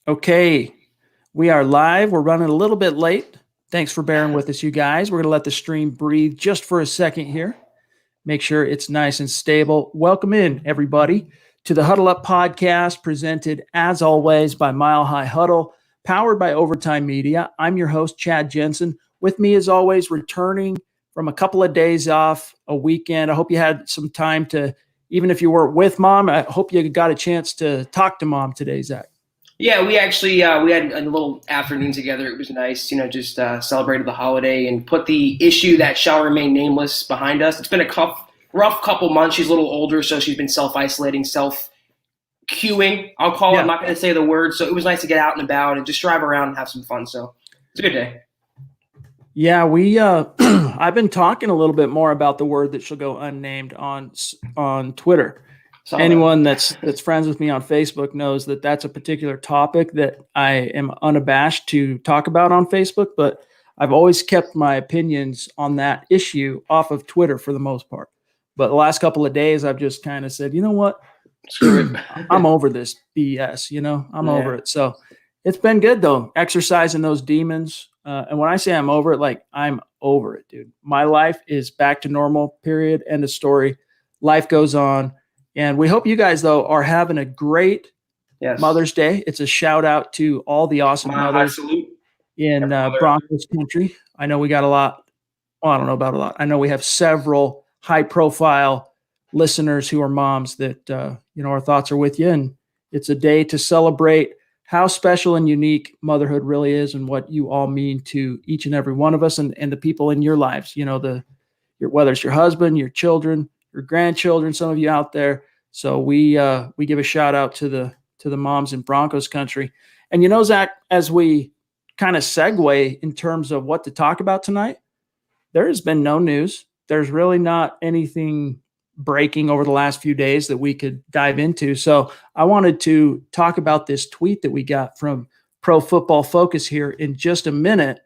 Okay, we are live. We're running a little bit late. Thanks for bearing with us, you guys. We're going to let the stream breathe just for a second here. Make sure it's nice and stable. Welcome in, everybody, to the Huddle Up podcast, presented, as always, by Mile High Huddle, powered by Overtime Media. I'm your host, Chad Jensen. With me, as always, returning from a couple of days off, a weekend. I hope you had some time to, even if you weren't with Mom, I hope you got a chance to talk to Mom today, Zach. Yeah, we actually we had a little afternoon together. It was nice, just celebrated the holiday and put the issue that shall remain nameless behind us. It's been a rough couple months. She's a little older, so she's been self-isolating, self-queuing, I'll call it. I'm not going to say the word. So it was nice to get out and about and just drive around and have some fun. So it's a good day. Yeah, we I've been talking a little bit more about the word that shall go unnamed on Twitter. Anyone that's friends with me on Facebook knows that that's a particular topic that I am unabashed to talk about on Facebook, but I've always kept my opinions on that issue off of Twitter for the most part. But the last couple of days, I've just kind of said, you know what? Screw it. I'm over this BS, I'm over it. So it's been good, though, exercising those demons. And when I say I'm over it, like I'm over it, dude. My life is back to normal, period, end of story. Life goes on. And we hope you guys, though, are having a great Mother's Day. It's a shout out to all the awesome mothers in Broncos country. I know we got a lot. Well, I don't know about a lot. I know we have several high profile listeners who are moms that, our thoughts are with you. And it's a day to celebrate how special and unique motherhood really is and what you all mean to each and every one of us and the people in your lives, whether it's your husband, your children, your grandchildren, some of you out there. So we give a shout out to the moms in Broncos country. And Zach, as we kind of segue in terms of what to talk about tonight, there has been no news. There's really not anything breaking over the last few days that we could dive into. So I wanted to talk about this tweet that we got from Pro Football Focus here in just a minute.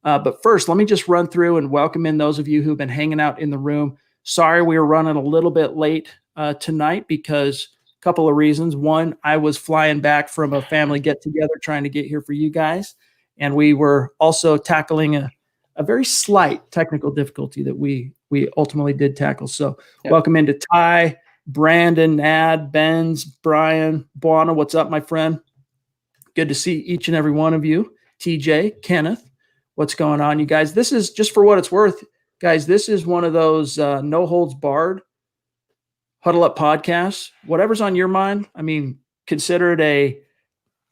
But first, let me just run through and welcome in those of you who've been hanging out in the room. Sorry, we were running a little bit late tonight because a couple of reasons. One, I was flying back from a family get-together trying to get here for you guys. And we were also tackling a very slight technical difficulty that we ultimately did tackle. So Welcome into Ty, Brandon, Nad, Benz, Brian, Buana. What's up, my friend? Good to see each and every one of you. TJ, Kenneth, what's going on, you guys? This is, just for what it's worth, guys, this is one of those no holds barred Huddle Up podcasts. Whatever's on your mind, consider it a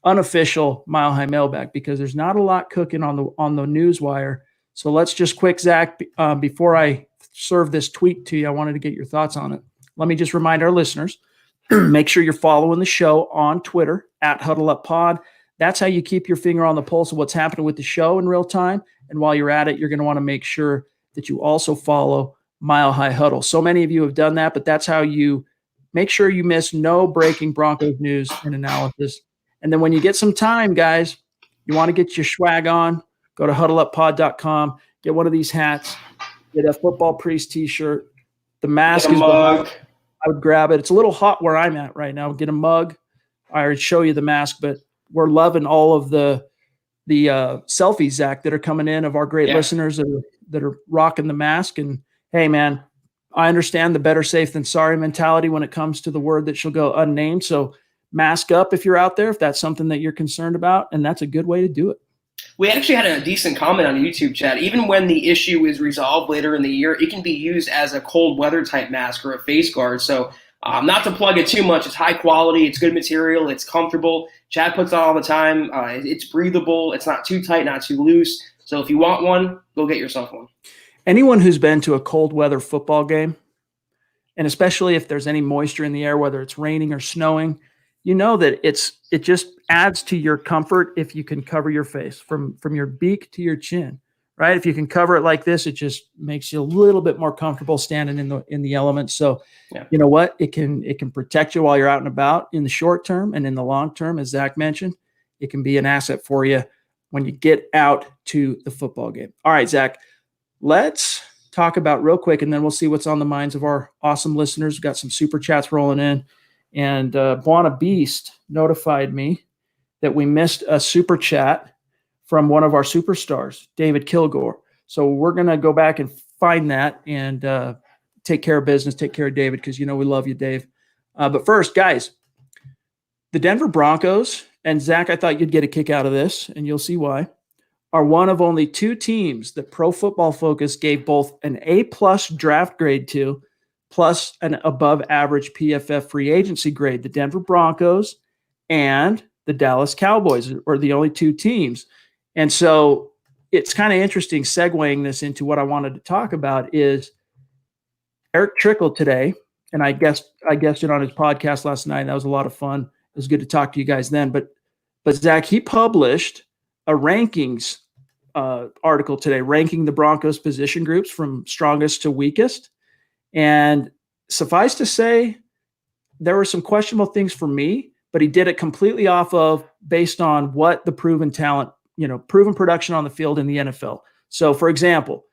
unofficial Mile High mailbag because there's not a lot cooking on the news wire. So let's just quick, Zach, before I serve this tweet to you, I wanted to get your thoughts on it. Let me just remind our listeners, make sure you're following the show on Twitter at Huddle Up Pod. That's how you keep your finger on the pulse of what's happening with the show in real time. And while you're at it, you're going to want to make sure that you also follow Mile High Huddle. So many of you have done that, but that's how you make sure you miss no breaking Broncos news and analysis. And then when you get some time, guys, you want to get your swag on, go to huddleuppod.com, get one of these hats, get a Football Priest t-shirt. The mask is behind. I would grab it. It's a little hot where I'm at right now. Get a mug. I already show you the mask, but we're loving all of the selfies, Zach, that are coming in of our great listeners that are rocking the mask. And hey, man, I understand the better safe than sorry mentality when it comes to the word that shall go unnamed. So mask up if you're out there, if that's something that you're concerned about, and that's a good way to do it. We actually had a decent comment on YouTube chat. Even when the issue is resolved later in the year, it can be used as a cold weather type mask or a face guard. So not to plug it too much, it's high quality, it's good material, it's comfortable. Chad puts it on all the time. It's breathable. It's not too tight, not too loose. So if you want one, go get yourself one. Anyone who's been to a cold weather football game, and especially if there's any moisture in the air, whether it's raining or snowing, you know that it just adds to your comfort if you can cover your face from your beak to your chin, right? If you can cover it like this, it just makes you a little bit more comfortable standing in the elements. So, You know what? It can protect you while you're out and about in the short term, and in the long term, as Zach mentioned, it can be an asset for you when you get out to the football game. All right, Zach, let's talk about real quick, and then we'll see what's on the minds of our awesome listeners. We've got some super chats rolling in. And Buana Beast notified me that we missed a super chat from one of our superstars, David Kilgore. So we're going to go back and find that and take care of business, take care of David, because we love you, Dave. But first, guys, the Denver Broncos, and Zach, I thought you'd get a kick out of this, and you'll see why, are one of only 2 teams that Pro Football Focus gave both an A+ draft grade to, plus an above average PFF free agency grade. The Denver Broncos and the Dallas Cowboys are the only 2 teams. And so it's kind of interesting segueing this into what I wanted to talk about is Eric Trickle today, and I guessed it on his podcast last night. That was a lot of fun. It was good to talk to you guys then. But Zach, he published a rankings article today, ranking the Broncos position groups from strongest to weakest. And suffice to say, there were some questionable things for me, but he did it completely based on what the proven talent, proven production on the field in the NFL. So, for example,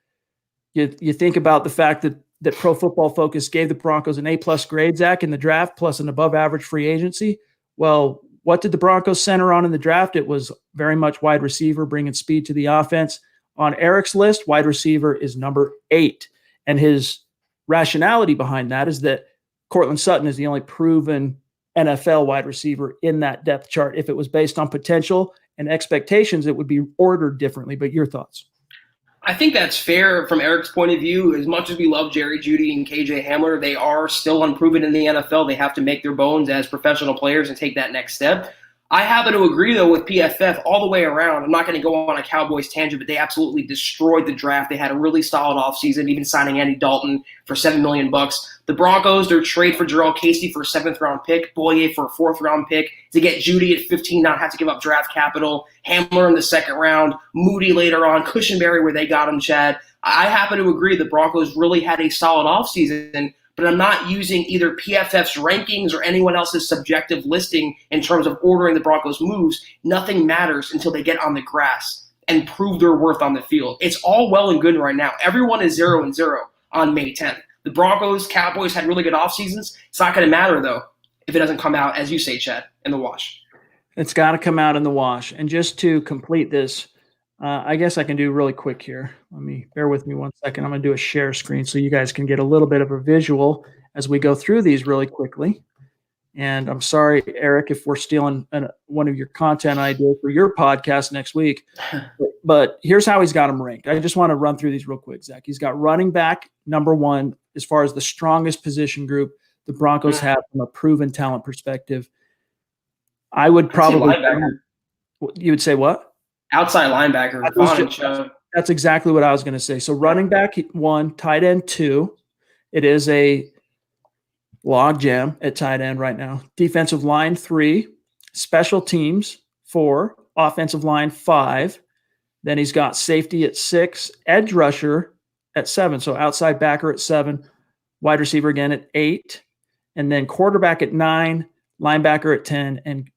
you think about the fact that Pro Football Focus gave the Broncos an A+ grade, Zach, in the draft, plus an above average free agency. Well, what did the Broncos center on in the draft? It was very much wide receiver, bringing speed to the offense. On Eric's list, wide receiver is number 8. And his rationality behind that is that Cortland Sutton is the only proven NFL wide receiver in that depth chart. If it was based on potential and expectations, it would be ordered differently. But your thoughts? I think that's fair from Eric's point of view. As much as we love Jerry Jeudy and KJ Hamler, they are still unproven in the NFL. They have to make their bones as professional players and take that next step. I happen to agree, though, with PFF all the way around. I'm not going to go on a Cowboys tangent, but they absolutely destroyed the draft. They had a really solid offseason, even signing Andy Dalton for $7 million. The Broncos, their trade for Jarrell Casey for a 7th-round pick, Boye for a 4th-round pick, to get Jeudy at 15, not have to give up draft capital, Hamler in the 2nd round, Moody later on, Cushenberry where they got him, Chad. I happen to agree the Broncos really had a solid offseason, but I'm not using either PFF's rankings or anyone else's subjective listing in terms of ordering the Broncos' moves. Nothing matters until they get on the grass and prove their worth on the field. It's all well and good right now. Everyone is 0-0 on May 10th. The Broncos, Cowboys had really good off seasons. It's not going to matter, though, if it doesn't come out, as you say, Chad, in the wash. It's got to come out in the wash. And just to complete this, I guess I can do really quick here. Bear with me one second. I'm going to do a share screen so you guys can get a little bit of a visual as we go through these really quickly. And I'm sorry, Eric, if we're stealing one of your content ideas for your podcast next week. But here's how he's got them ranked. I just want to run through these real quick, Zach. He's got running back number 1 as far as the strongest position group the Broncos have from a proven talent perspective. I would probably – you would say what? Outside linebacker. That's exactly what I was going to say. So running back 1, tight end 2. It is a log jam at tight end right now. Defensive line 3, special teams 4, offensive line 5. Then he's got safety at 6, edge rusher at 7. So outside backer at 7, wide receiver again at 8, and then quarterback at 9, linebacker at 10, and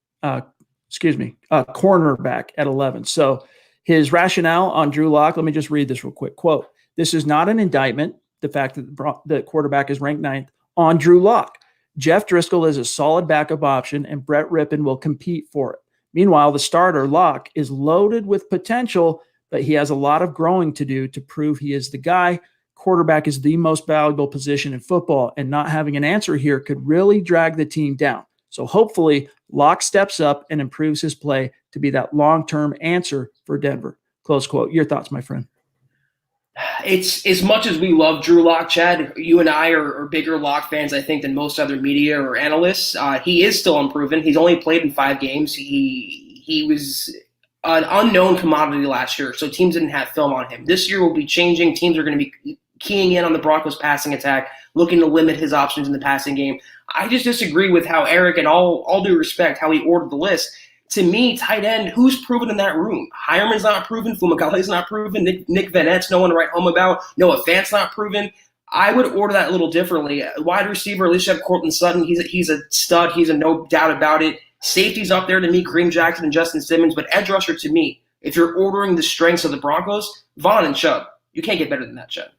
cornerback at 11. So his rationale on Drew Lock, let me just read this real quick. Quote, "This is not an indictment, the fact that the quarterback is ranked 9th, on Drew Lock. Jeff Driscoll is a solid backup option, and Brett Rippon will compete for it. Meanwhile, the starter, Lock, is loaded with potential, but he has a lot of growing to do to prove he is the guy. Quarterback is the most valuable position in football, and not having an answer here could really drag the team down. So hopefully Lock steps up and improves his play to be that long-term answer for Denver." Close quote. Your thoughts, my friend? It's as much as we love Drew Lock, Chad, you and I are bigger Lock fans, I think, than most other media or analysts. He is still unproven. He's only played in 5 games. He was an unknown commodity last year, so teams didn't have film on him. This year will be changing. Teams are going to be keying in on the Broncos passing attack, looking to limit his options in the passing game. I just disagree with how Eric, and all due respect, how he ordered the list. To me, tight end, who's proven in that room? Hireman's not proven. Fumagale's not proven. Nick Van Et's no one to write home about. Noah Fant's not proven. I would order that a little differently. Wide receiver, at least you have Cortland Sutton. He's a stud. He's a no doubt about it. Safety's up there to me, Kareem Jackson and Justin Simmons. But edge rusher, to me, if you're ordering the strengths of the Broncos, Vaughn and Chubb. You can't get better than that, Chubb.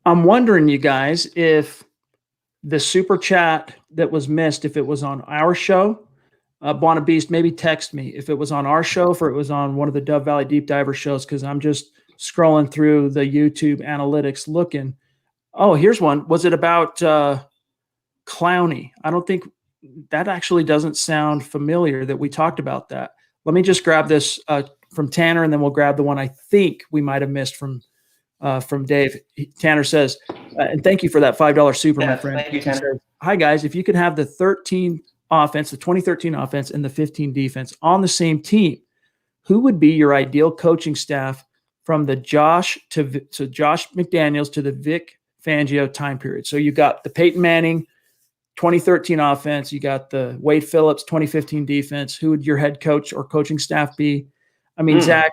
I'm wondering, you guys, if the super chat that was missed, if it was on our show, Buona Beast, maybe text me if it was on our show or it was on one of the Dove Valley Deep Diver shows, because I'm just scrolling through the YouTube analytics looking. Oh, here's one. Was it about Clowney? I don't think that actually doesn't sound familiar that we talked about that. Let me just grab this from Tanner, and then we'll grab the one I think we might have missed from Dave. Tanner says, and thank you for that $5 super, my friend. Thank you, Tanner. Says, hi, guys. If you could have the 2013 offense, and the 15 defense on the same team, who would be your ideal coaching staff from the Josh McDaniels to the Vic Fangio time period? So you got the Peyton Manning 2013 offense, you got the Wade Phillips 2015 defense. Who would your head coach or coaching staff be? I mean, Zach,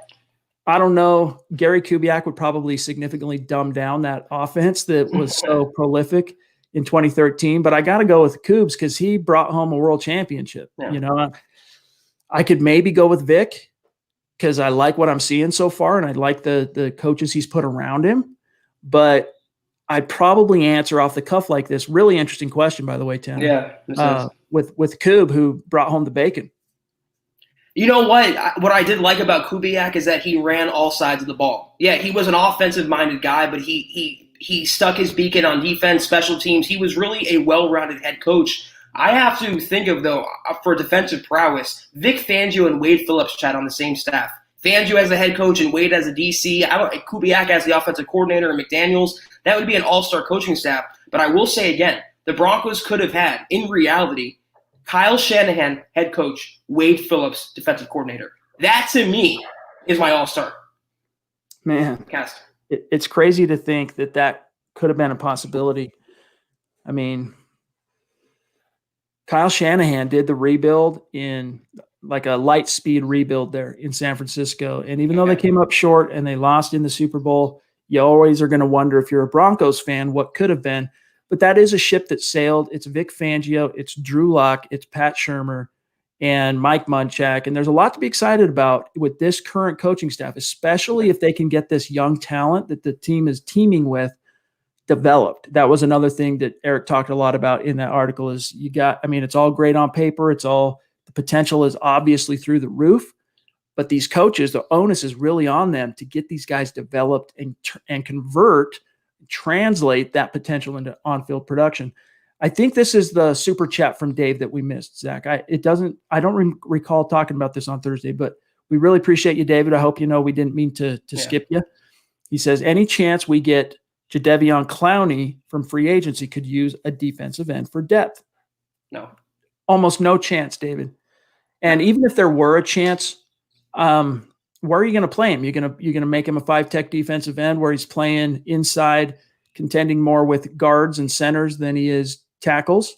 I don't know. Gary Kubiak would probably significantly dumb down that offense that was so prolific in 2013, but I got to go with Kubes because he brought home a world championship. Yeah. You know, I could maybe go with Vic because I like what I'm seeing so far, and I like the coaches he's put around him. But I'd probably answer off the cuff like this. Really interesting question, by the way, Tanner. Yeah, with Kub, who brought home the bacon. You know what? What I did like about Kubiak is that he ran all sides of the ball. Yeah, he was an offensive-minded guy, but he stuck his beacon on defense, special teams. He was really a well-rounded head coach. I have to think of, though, for defensive prowess, Vic Fangio and Wade Phillips chat on the same staff. Fangio as the head coach and Wade as a DC. Kubiak as the offensive coordinator and McDaniels. That would be an all-star coaching staff. But I will say again, the Broncos could have had, in reality, Kyle Shanahan, head coach, Wade Phillips, defensive coordinator. That, to me, is my all-star Man, cast. It's crazy to think that could have been a possibility. I mean, Kyle Shanahan did the rebuild in like a light speed rebuild there in San Francisco. And even though they came up short and they lost in the Super Bowl, you always are going to wonder, if you're a Broncos fan, what could have been. But that is a ship that sailed. It's Vic Fangio, it's Drew Lock, it's Pat Shurmur, and Mike Munchak. And there's a lot to be excited about with this current coaching staff, especially if they can get this young talent that the team is teaming with developed. That was another thing that Eric talked a lot about in that article is it's all great on paper. The potential is obviously through the roof, but these coaches, the onus is really on them to get these guys developed and translate that potential into on-field production. I think this is the super chat from Dave that we missed, Zach. I don't recall talking about this on Thursday, but we really appreciate you, David. I hope you know we didn't mean to skip you. He says, any chance we get Jadeveon Clowney from free agency could use a defensive end for depth? No. Almost no chance, David. And even if there were a chance, where are you going to play him? You're going to make him a 5-tech defensive end where he's playing inside, contending more with guards and centers than he is tackles.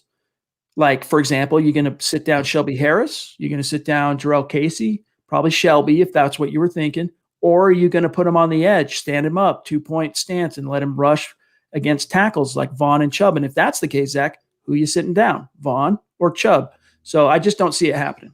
Like, for example, you're going to sit down Shelby Harris. You're going to sit down Jarrell Casey, probably Shelby, if that's what you were thinking. Or are you going to put him on the edge, stand him up, 2-point stance, and let him rush against tackles like Vaughn and Chubb? And if that's the case, Zach, who are you sitting down, Vaughn or Chubb? So I just don't see it happening.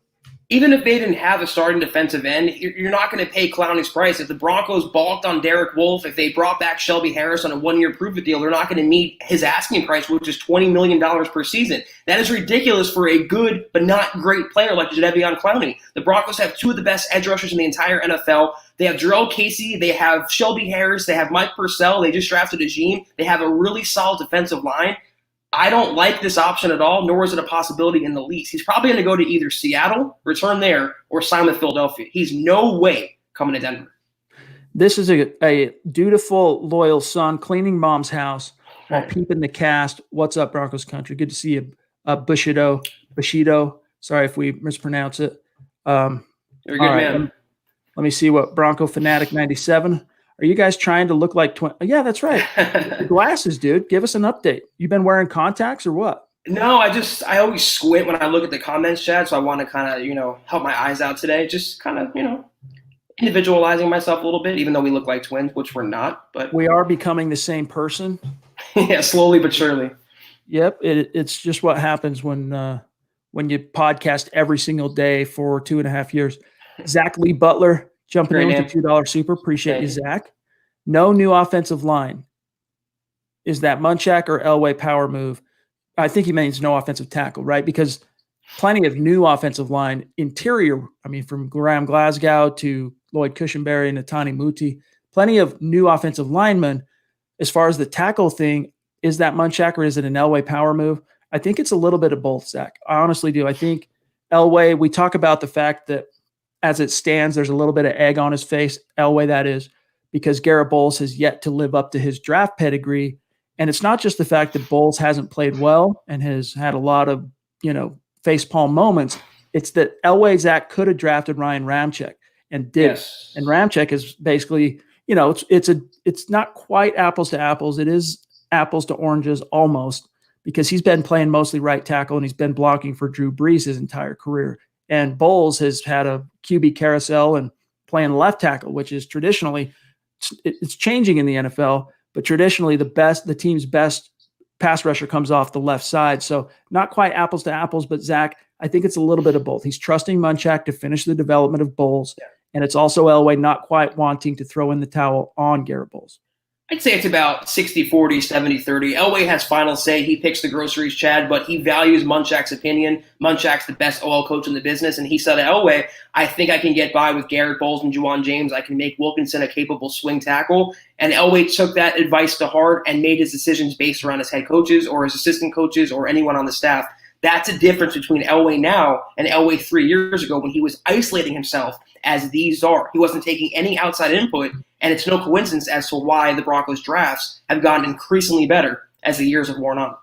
Even if they didn't have a starting defensive end, you're not going to pay Clowney's price. If the Broncos balked on Derek Wolfe, if they brought back Shelby Harris on a 1-year prove-it deal, they're not going to meet his asking price, which is $20 million per season. That is ridiculous for a good but not great player like Jadeveon Clowney. The Broncos have 2 of the best edge rushers in the entire NFL. They have Jarrell Casey. They have Shelby Harris. They have Mike Purcell. They just drafted Ajeen. They have a really solid defensive line. I don't like this option at all, nor is it a possibility in the least. He's probably going to go to either Seattle, return there, or sign with Philadelphia. He's no way coming to Denver. This is a dutiful, loyal son cleaning mom's house while peeping the cast. What's up, Broncos country? Good to see you, Bushido. Sorry if we mispronounce it. You're a good man. Let me see what Bronco Fanatic 97. Are you guys trying to look like twin? Oh, yeah, that's right. The glasses, dude. Give us an update. You been wearing contacts or what? No, I always squint when I look at the comments chat, so I want to kind of, help my eyes out today. Just kind of, individualizing myself a little bit, even though we look like twins, which we're not. But we are becoming the same person. Yeah, slowly but surely. Yep, it's just what happens when you podcast every single day for 2.5 years. Zach Lee Butler jumping in with a $2 super. Appreciate you, Zach. No new offensive line. Is that Munchak or Elway power move? I think he means no offensive tackle, right? Because plenty of new offensive line interior. I mean, from Graham Glasgow to Lloyd Cushenberry and Natani Muti, plenty of new offensive linemen. As far as the tackle thing, is that Munchak or is it an Elway power move? I think it's a little bit of both, Zach. I honestly do. I think Elway, we talk about the fact that as it stands, there's a little bit of egg on his face, Elway that is, because Garrett Bowles has yet to live up to his draft pedigree. And it's not just the fact that Bowles hasn't played well and has had a lot of, facepalm moments. It's that Elway, Zach, could have drafted Ryan Ramczyk and did. Yes. And Ramczyk is basically, it's not quite apples to apples. It is apples to oranges almost, because he's been playing mostly right tackle and he's been blocking for Drew Brees his entire career. And Bowles has had a QB carousel and playing left tackle, which is traditionally, it's changing in the NFL, but traditionally the team's best pass rusher comes off the left side. So not quite apples to apples, but Zach, I think it's a little bit of both. He's trusting Munchak to finish the development of Bowles. Yeah. And it's also Elway not quite wanting to throw in the towel on Garrett Bowles. I'd say it's about 60-40, 70-30. Elway has final say. He picks the groceries, Chad, but he values Munchak's opinion. Munchak's the best OL coach in the business, and he said to Elway, I think I can get by with Garrett Bowles and Juwan James. I can make Wilkinson a capable swing tackle. And Elway took that advice to heart and made his decisions based around his head coaches or his assistant coaches or anyone on the staff. That's a difference between Elway now and Elway 3 years ago when he was isolating himself as the czar. He wasn't taking any outside input, and it's no coincidence as to why the Broncos drafts have gotten increasingly better as the years have worn on.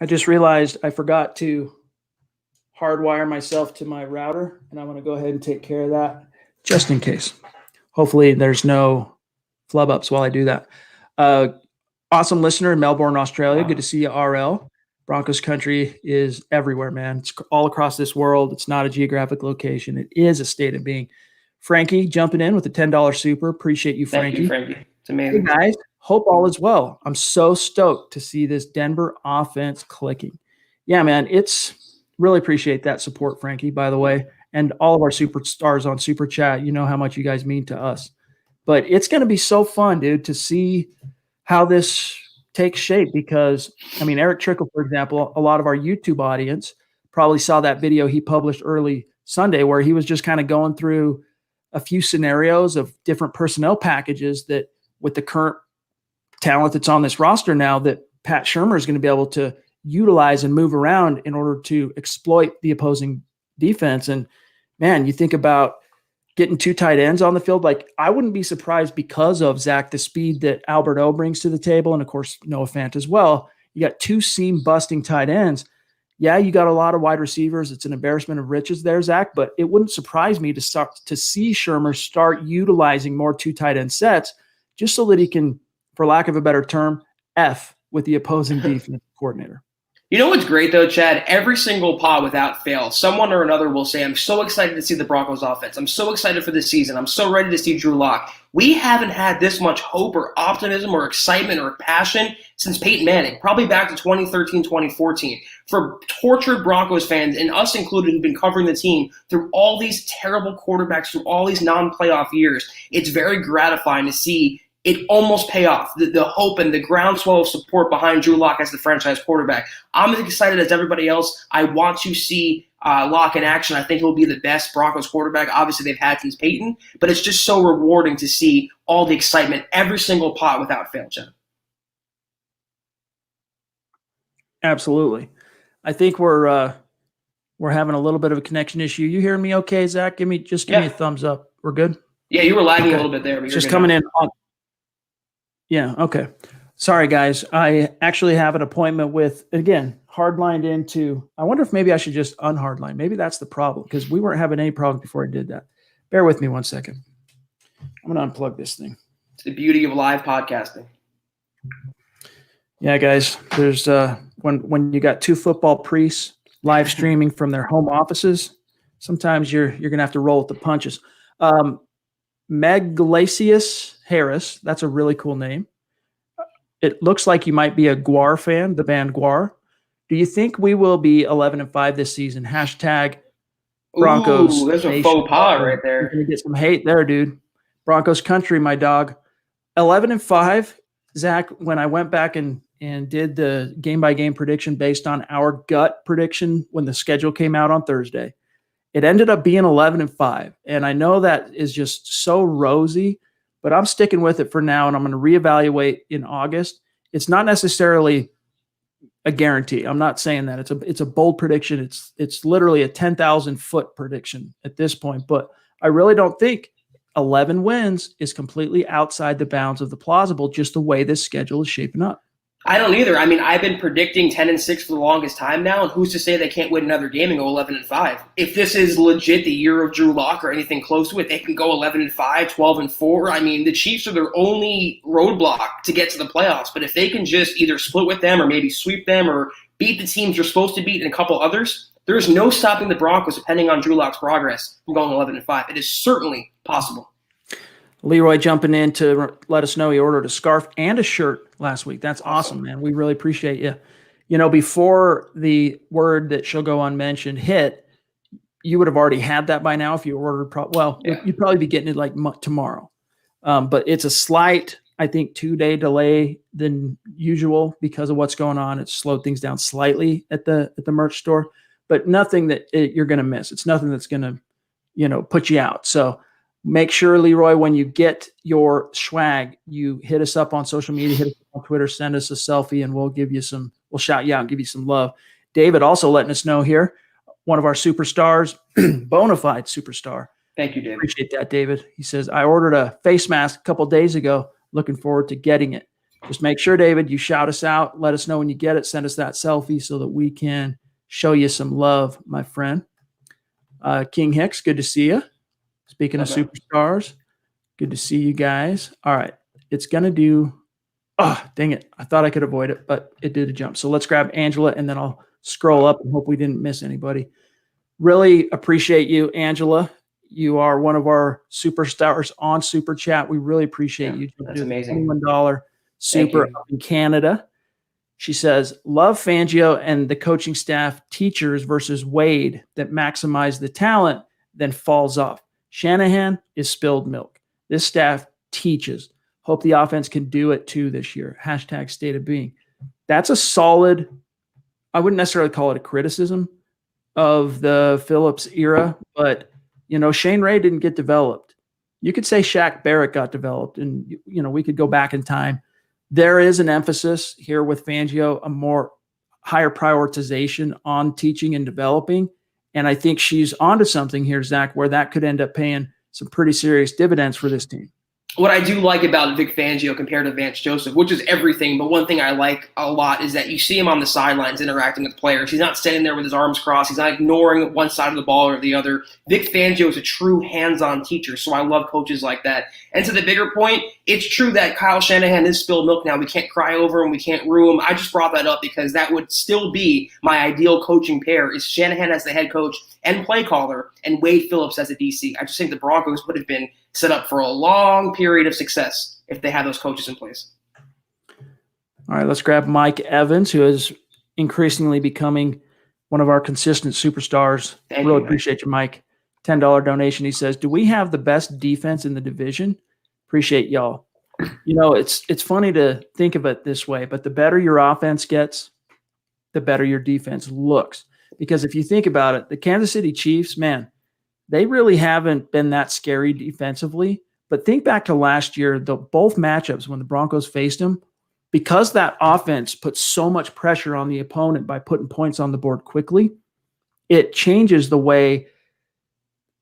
I just realized I forgot to hardwire myself to my router, and I'm going to go ahead and take care of that just in case. Hopefully there's no flub ups while I do that. Awesome listener in Melbourne, Australia. Wow. Good to see you, RL. Broncos country is everywhere, man. It's all across this world. It's not a geographic location. It is a state of being. Frankie jumping in with a $10 super. Appreciate you, Frankie. Thank you, Frankie. It's amazing. Hey, guys. Hope all is well. I'm so stoked to see this Denver offense clicking. Yeah, man. It's really appreciate that support, Frankie, by the way. And all of our superstars on Super Chat. You know how much you guys mean to us. But it's going to be so fun, dude, to see how this takes shape, because Eric Trickle, for example, a lot of our YouTube audience probably saw that video he published early Sunday where he was just kind of going through a few scenarios of different personnel packages that with the current talent that's on this roster now that Pat Shurmur is going to be able to utilize and move around in order to exploit the opposing defense. And man, you think about getting two tight ends on the field, like I wouldn't be surprised because of, Zach, the speed that Albert O brings to the table, and of course Noah Fant as well. You got two seam-busting tight ends. Yeah, you got a lot of wide receivers. It's an embarrassment of riches there, Zach, but it wouldn't surprise me to see Shurmur start utilizing more two tight end sets just so that he can, for lack of a better term, F with the opposing defense coordinator. You know what's great, though, Chad? Every single pod without fail, someone or another will say, I'm so excited to see the Broncos offense. I'm so excited for this season. I'm so ready to see Drew Lock. We haven't had this much hope or optimism or excitement or passion since Peyton Manning, probably back to 2013, 2014. For tortured Broncos fans, and us included, who've been covering the team through all these terrible quarterbacks, through all these non-playoff years, it's very gratifying to see it almost pay off, the hope and the groundswell of support behind Drew Lock as the franchise quarterback. I'm as excited as everybody else. I want to see Lock in action. I think he'll be the best Broncos quarterback. Obviously, they've had since Peyton, but it's just so rewarding to see all the excitement, every single pot without fail, Chad. Absolutely. I think we're having a little bit of a connection issue. You hearing me okay, Zach? Give me a thumbs up. We're good? Yeah, you were lagging a little bit there. But just coming in on. Yeah, okay. Sorry, guys. I actually have an appointment with, again, hardlined into, I wonder if maybe I should just unhardline. Maybe that's the problem, because we weren't having any problems before I did that. Bear with me 1 second. I'm going to unplug this thing. It's the beauty of live podcasting. Yeah, guys. There's when you got two football priests live streaming from their home offices, sometimes you're going to have to roll with the punches. Meglasius Harris, that's a really cool name. It looks like you might be a Guar fan, the band Guar. Do you think we will be 11-5 this season? Hashtag Broncos. Ooh, there's a faux pas right there. You're going to get some hate there, dude. Broncos country, my dog. 11-5, Zach, when I went back and and did the game-by-game prediction based on our gut prediction when the schedule came out on Thursday. It ended up being 11-5, and I know that is just so rosy, but I'm sticking with it for now, and I'm going to reevaluate in August. It's not necessarily a guarantee. I'm not saying that. It's a bold prediction. It's literally a 10,000-foot prediction at this point, but I really don't think 11 wins is completely outside the bounds of the plausible, just the way this schedule is shaping up. I don't either. I mean, I've been predicting 10-6 for the longest time now, and who's to say they can't win another game and go 11-5? If this is legit the year of Drew Lock or anything close to it, they can go 11-5, 12-4. I mean, the Chiefs are their only roadblock to get to the playoffs. But if they can just either split with them or maybe sweep them or beat the teams you're supposed to beat and a couple others, there's no stopping the Broncos, depending on Drew Lock's progress, from going 11-5. It is certainly possible. Leroy jumping in to let us know he ordered a scarf and a shirt last week. That's awesome, man. We really appreciate you. You know, before the word that shall go unmentioned hit, you would have already had that by now if you ordered. You'd probably be getting it like tomorrow. But it's a slight, I think, 2-day delay than usual because of what's going on. It's slowed things down slightly at the merch store, but nothing that you're going to miss. It's nothing that's going to, put you out. So make sure, Leroy, when you get your swag, you hit us up on social media, hit us up on Twitter, send us a selfie, and we'll shout you out and give you some love. David also letting us know here, one of our superstars, bona fide superstar. Thank you, David. Appreciate that, David. He says, I ordered a face mask a couple days ago. Looking forward to getting it. Just make sure, David, you shout us out. Let us know when you get it. Send us that selfie so that we can show you some love, my friend. King Hicks, good to see you. Speaking of superstars, good to see you guys. All right. It's going to do – dang it. I thought I could avoid it, but it did a jump. So let's grab Angela, and then I'll scroll up and hope we didn't miss anybody. Really appreciate you, Angela. You are one of our superstars on Super Chat. We really appreciate you. That's amazing. $21 super up in Canada. She says, love Fangio and the coaching staff teachers versus Wade that maximize the talent, then falls off. Shanahan is spilled milk. This staff teaches. Hope the offense can do it too this year. # state of being. That's a solid, I wouldn't necessarily call it a criticism of the Phillips era, but, Shane Ray didn't get developed. You could say Shaq Barrett got developed, and, we could go back in time. There is an emphasis here with Fangio, a more higher prioritization on teaching and developing. And I think she's onto something here, Zach, where that could end up paying some pretty serious dividends for this team. What I do like about Vic Fangio compared to Vance Joseph, which is everything, but one thing I like a lot is that you see him on the sidelines interacting with players. He's not standing there with his arms crossed. He's not ignoring one side of the ball or the other. Vic Fangio is a true hands-on teacher, so I love coaches like that. And to the bigger point, it's true that Kyle Shanahan is spilled milk now. We can't cry over him. We can't rue him. I just brought that up because that would still be my ideal coaching pair is Shanahan as the head coach and play caller and Wade Phillips as a DC. I just think the Broncos would have been set up for a long period of success if they had those coaches in place. All right, let's grab Mike Evans, who is increasingly becoming one of our consistent superstars. Really appreciate you, Mike. $10 donation. He says, do we have the best defense in the division? Appreciate y'all. It's funny to think of it this way, but the better your offense gets, the better your defense looks. Because if you think about it, the Kansas City Chiefs, man, they really haven't been that scary defensively. But think back to last year, both matchups when the Broncos faced them, because that offense put so much pressure on the opponent by putting points on the board quickly, it changes the way,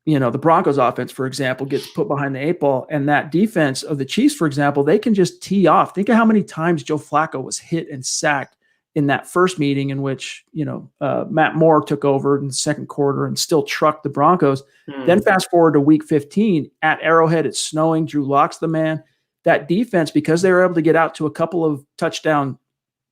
the Broncos offense, for example, gets put behind the 8 ball. And that defense of the Chiefs, for example, they can just tee off. Think of how many times Joe Flacco was hit and sacked in that first meeting in which, Matt Moore took over in the second quarter and still trucked the Broncos. Then fast forward to week 15 at Arrowhead, it's snowing. Drew Lock's the man. That defense, because they were able to get out to a couple of touchdown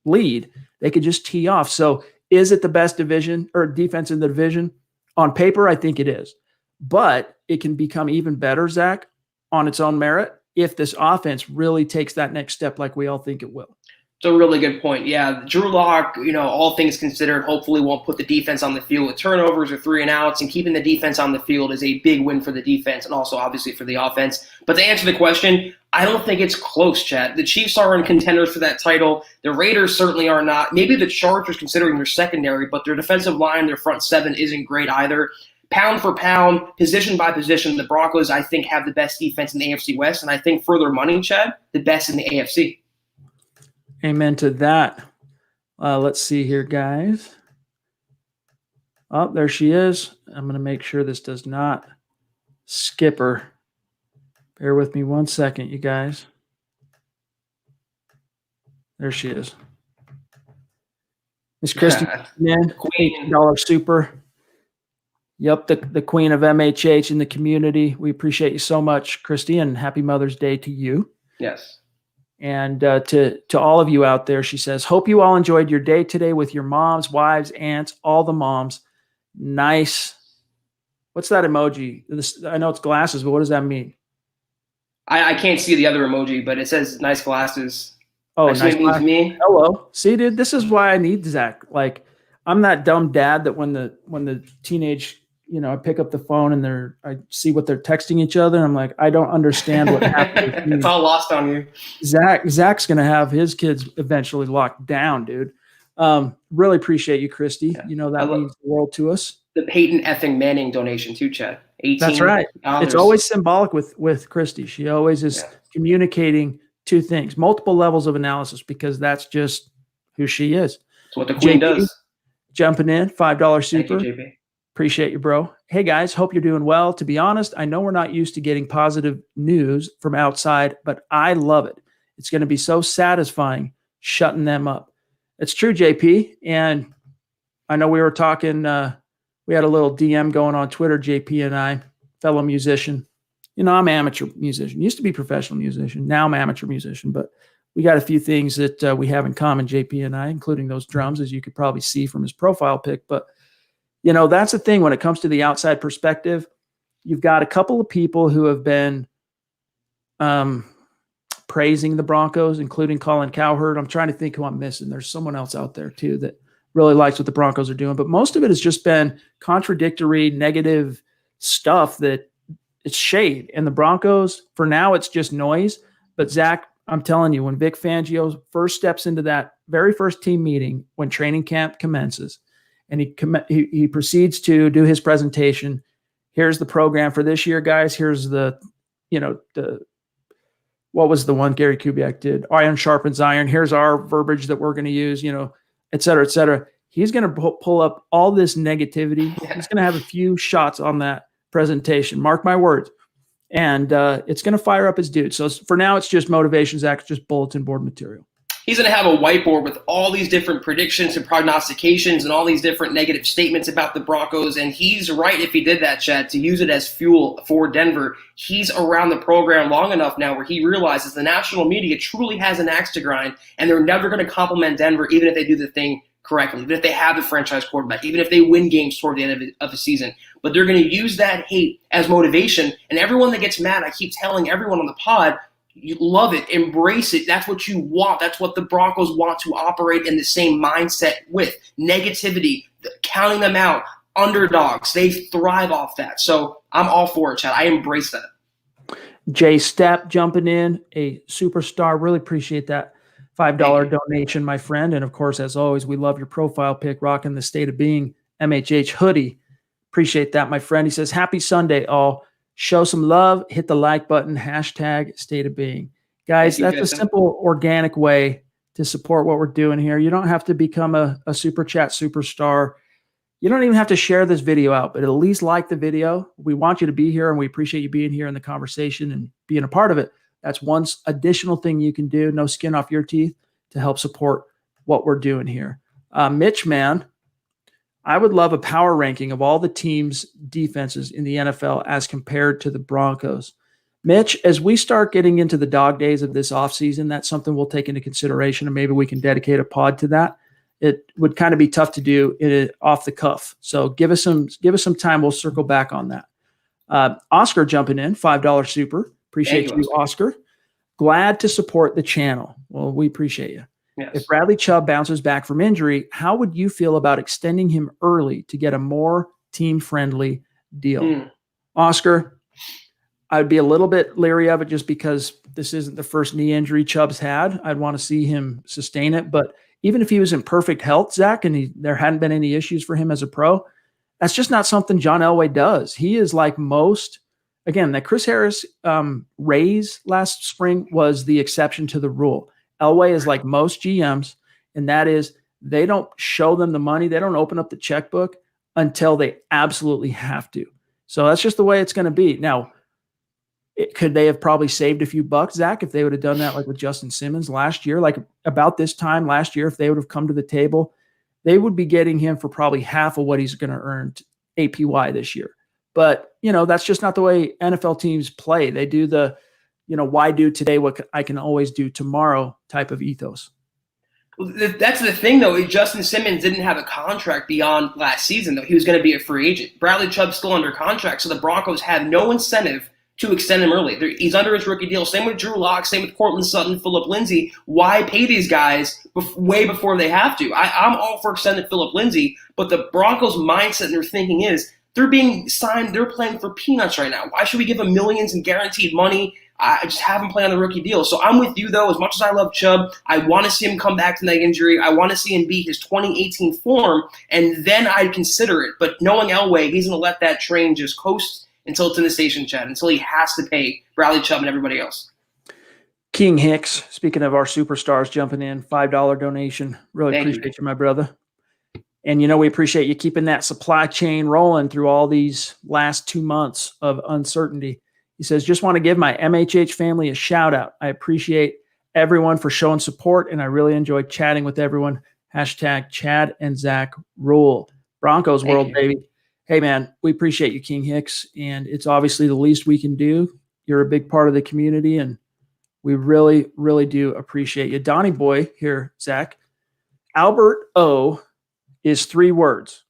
lead, they could just tee off. So is it the best division or defense in the division? On paper, I think it is. But it can become even better, Zach, on its own merit if this offense really takes that next step like we all think it will. It's a really good point. Yeah, Drew Lock, all things considered, hopefully won't put the defense on the field with turnovers or 3-and-outs, and keeping the defense on the field is a big win for the defense and also obviously for the offense. But to answer the question, I don't think it's close, Chad. The Chiefs are in contenders for that title. The Raiders certainly are not. Maybe the Chargers, considering their secondary, but their defensive line, their front seven isn't great either. Pound for pound, position by position, the Broncos, I think, have the best defense in the AFC West, and I think for their money, Chad, the best in the AFC. Amen to that. Let's see here, guys. Oh, there she is. I'm going to make sure this does not skip her. Bear with me 1 second, you guys. There she is. Miss Christy, Queen. $8 super. Yep, the queen of MHH in the community. We appreciate you so much, Christy, and happy Mother's Day to you. Yes. And to all of you out there, she says, hope you all enjoyed your day today with your moms, wives, aunts, all the moms. Nice. What's that emoji? I know it's glasses, but what does that mean? I can't see the other emoji, but it says nice glasses. Oh, nice nice means me. Hello. See, dude, this is why I need Zach. Like, I'm that dumb dad that when the teenage, I pick up the phone and I see what they're texting each other. And I'm like, I don't understand what happened. It's all lost on you. Zach's gonna have his kids eventually locked down, dude. Really appreciate you, Christy. Yeah. That means the world to us. The Peyton effing Manning donation too, Chad. $18. That's right. It's always symbolic with Christy. She always is communicating two things, multiple levels of analysis, because that's just who she is. It's what the queen does. Jumping in, $5 super. Thank you, JP. Appreciate you, bro. Hey, guys, hope you're doing well. To be honest, I know we're not used to getting positive news from outside, but I love it. It's going to be so satisfying shutting them up. It's true, JP. And I know we were talking, we had a little DM going on Twitter, JP and I, fellow musician. I'm an amateur musician. Used to be professional musician. Now I'm amateur musician. But we got a few things that we have in common, JP and I, including those drums, as you could probably see from his profile pic. But, that's the thing when it comes to the outside perspective. You've got a couple of people who have been praising the Broncos, including Colin Cowherd. I'm trying to think who I'm missing. There's someone else out there, too, that really likes what the Broncos are doing. But most of it has just been contradictory, negative stuff that it's shade. And the Broncos, for now, it's just noise. But, Zach, I'm telling you, when Vic Fangio first steps into that very first team meeting when training camp commences, and he proceeds to do his presentation, here's the program for this year, guys. Here's the what was the one Gary Kubiak did? Iron sharpens iron. Here's our verbiage that we're going to use, et cetera, et cetera. He's going to pull up all this negativity. He's going to have a few shots on that presentation. Mark my words. And it's going to fire up his dude. So for now, it's just motivation, Zach. It's just bulletin board material. He's going to have a whiteboard with all these different predictions and prognostications and all these different negative statements about the Broncos. And he's right if he did that, Chad, to use it as fuel for Denver. He's around the program long enough now where he realizes the national media truly has an axe to grind, and they're never going to compliment Denver even if they do the thing correctly, even if they have the franchise quarterback, even if they win games toward the end of the season. But they're going to use that hate as motivation. And everyone that gets mad, I keep telling everyone on the pod, you love it, embrace it. That's what you want. That's what the Broncos want to operate in the same mindset with. Negativity, counting them out, underdogs. They thrive off that. So I'm all for it, Chad. I embrace that. Jay Stepp jumping in, a superstar. Really appreciate that $5 donation, my friend. And, of course, as always, we love your profile pic, rocking the State of Being MHH hoodie. Appreciate that, my friend. He says, happy Sunday, all. Show some love, hit the like button, hashtag State of Being. Guys, that's a simple, organic way to support what we're doing here. You don't have to become a Super Chat superstar. You don't even have to share this video out, but at least like the video. We want you to be here, and we appreciate you being here in the conversation and being a part of it. That's one additional thing you can do, no skin off your teeth, to help support what we're doing here. Mitch, man, I would love a power ranking of all the teams' defenses in the NFL as compared to the Broncos. Mitch, as we start getting into the dog days of this offseason, that's something we'll take into consideration, and maybe we can dedicate a pod to that. It would kind of be tough to do off the cuff. So give us some time. We'll circle back on that. Oscar jumping in, $5 super. Appreciate you, Oscar. Glad to support the channel. Well, we appreciate you. Yes. If Bradley Chubb bounces back from injury, how would you feel about extending him early to get a more team-friendly deal? Oscar, I'd be a little bit leery of it just because This isn't the first knee injury Chubb's had. I'd want to see him sustain it. But even if he was in perfect health, Zach, and there hadn't been any issues for him as a pro, that's just not something John Elway does. He is like most, again, that Chris Harris raise last spring was the exception to the rule. Elway is like most GMs, and that is they don't show them the money. They don't open up the checkbook until they absolutely have to. So that's just the way it's going to be. Now, could they have probably saved a few bucks, Zach, if they would have done that like with Justin Simmons last year? Like about this time last year, if they would have come to the table, they would be getting him for probably half of what he's going to earn APY this year. But, that's just not the way NFL teams play. They do the, why do today what I can always do tomorrow type of ethos. Well, that's the thing, though. Justin Simmons didn't have a contract beyond last season, though. He was going to be a free agent. Bradley Chubb's still under contract, so the Broncos have no incentive to extend him early. He's under his rookie deal. Same with Drew Lock, same with Cortland Sutton, Phillip Lindsay. Why pay these guys way before they have to? I'm all for extending Phillip Lindsay, but the Broncos' mindset and their thinking is they're being signed. They're playing for peanuts right now. Why should we give them millions in guaranteed money? I just have him play on the rookie deal. So I'm with you, though. As much as I love Chubb, I want to see him come back from that injury. I want to see him beat his 2018 form, and then I'd consider it. But knowing Elway, he's going to let that train just coast until it's in the station, Chad, until he has to pay Bradley Chubb and everybody else. King Hicks, speaking of our superstars jumping in, $5 donation. Really appreciate you, my brother. And, we appreciate you keeping that supply chain rolling through all these last 2 months of uncertainty. He says, just want to give my MHH family a shout out. I appreciate everyone for showing support, and I really enjoyed chatting with everyone. Hashtag Chad and Zach rule. Broncos world, baby. Hey, man, we appreciate you, King Hicks, and it's obviously the least we can do. You're a big part of the community, and we really, really do appreciate you. Donnie Boy here, Zach. Albert O is 3 words,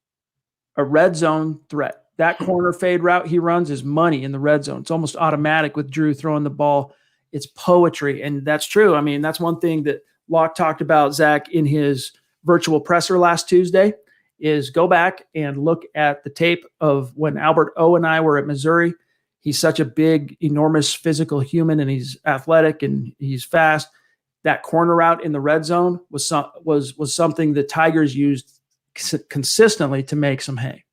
a red zone threat. That corner fade route he runs is money in the red zone. It's almost automatic with Drew throwing the ball. It's poetry, and that's true. I mean, that's one thing that Locke talked about, Zach, in his virtual presser last Tuesday, is go back and look at the tape of when Albert O and I were at Missouri. He's such a big, enormous physical human, and he's athletic and he's fast. That corner route in the red zone was something the Tigers used consistently to make some hay.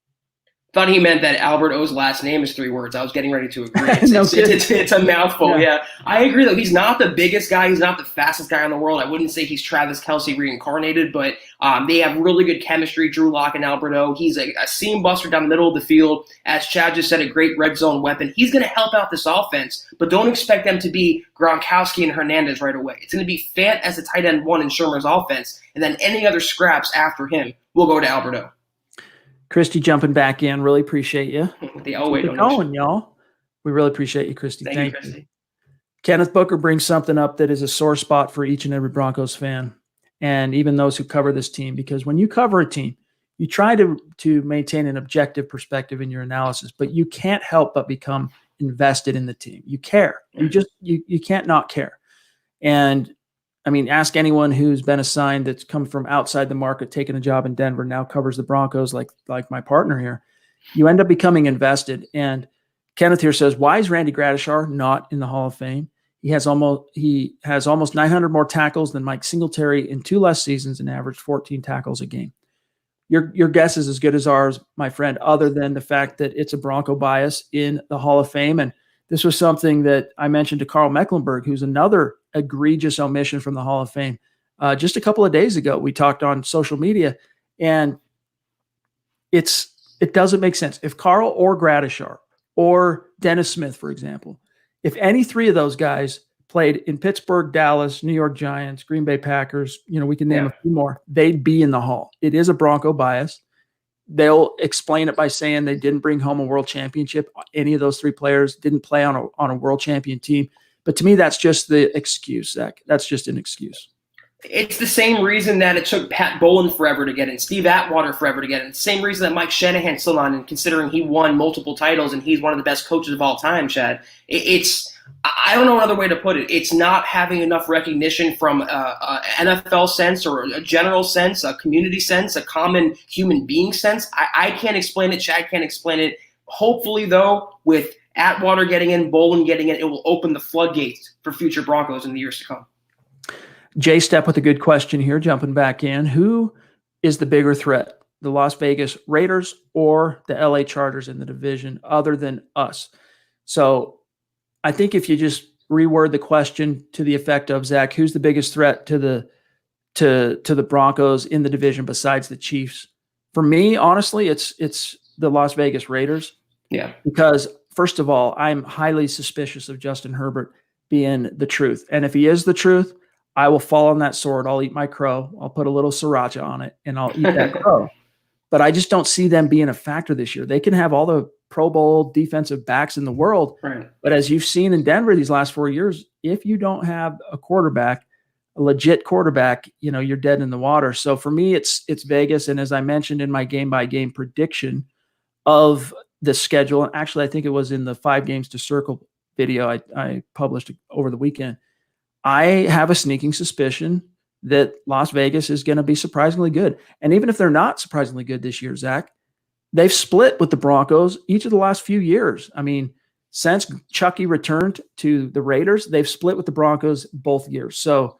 Thought he meant that Albert O's last name is 3 words. I was getting ready to agree. It's a mouthful. Yeah. I agree, though. He's not the biggest guy. He's not the fastest guy in the world. I wouldn't say he's Travis Kelce reincarnated, but they have really good chemistry, Drew Lock and Albert O. He's a seam buster down the middle of the field. As Chad just said, a great red zone weapon. He's going to help out this offense, but don't expect them to be Gronkowski and Hernandez right away. It's going to be Fant as a tight end 1 in Shermer's offense, and then any other scraps after him will go to Albert O. Christy jumping back in. Really appreciate you. The Elway donation. Going, y'all. We really appreciate you, Christy. Thank you, Christy. Kenneth Booker brings something up that is a sore spot for each and every Broncos fan, and even those who cover this team, because when you cover a team, you try to maintain an objective perspective in your analysis, but you can't help but become invested in the team. You care. You can't not care. And I mean, ask anyone who's been assigned that's come from outside the market, taken a job in Denver, now covers the Broncos like my partner here. You end up becoming invested. And Kenneth here says, why is Randy Gradishar not in the Hall of Fame? He has almost 900 more tackles than Mike Singletary in 2 less seasons and averaged 14 tackles a game. Your guess is as good as ours, my friend, other than the fact that it's a Bronco bias in the Hall of Fame. And this was something that I mentioned to Carl Mecklenburg, who's another egregious omission from the Hall of Fame. Just a couple of days ago, we talked on social media, and it doesn't make sense. If Carl or Gradishar or Dennis Smith, for example, if any 3 of those guys played in Pittsburgh, Dallas, New York Giants, Green Bay Packers, we can name a few more, they'd be in the Hall. It is a Bronco bias. They'll explain it by saying they didn't bring home a world championship. Any of those 3 players didn't play on a world champion team. But to me, that's just the excuse, Zach. That's just an excuse. It's the same reason that it took Pat Bowlen forever to get in, Steve Atwater forever to get in. Same reason that Mike Shanahan's still on, and considering he won multiple titles and he's one of the best coaches of all time, Chad. I don't know another way to put it. It's not having enough recognition from an NFL sense or a general sense, a community sense, a common human being sense. I can't explain it. Chad can't explain it. Hopefully, though, with Atwater getting in, Bolin getting in, it will open the floodgates for future Broncos in the years to come. Jay Step with a good question here, jumping back in. Who is the bigger threat, the Las Vegas Raiders or the LA Chargers in the division other than us? So I think if you just reword the question to the effect of, Zach, who's the biggest threat to the Broncos in the division besides the Chiefs? For me, honestly, it's the Las Vegas Raiders. Yeah. Because first of all, I'm highly suspicious of Justin Herbert being the truth. And if he is the truth, I will fall on that sword. I'll eat my crow. I'll put a little sriracha on it and I'll eat that crow. But I just don't see them being a factor this year. They can have all the Pro Bowl defensive backs in the world. Right. But as you've seen in Denver these last 4 years, if you don't have a quarterback, a legit quarterback, you're dead in the water. So for me, it's Vegas. And as I mentioned in my game-by-game prediction of the schedule, and actually I think it was in the 5 games to circle video I published over the weekend, I have a sneaking suspicion that Las Vegas is going to be surprisingly good. And even if they're not surprisingly good this year, Zach, they've split with the Broncos each of the last few years. I mean, since Chucky returned to the Raiders, they've split with the Broncos both years. So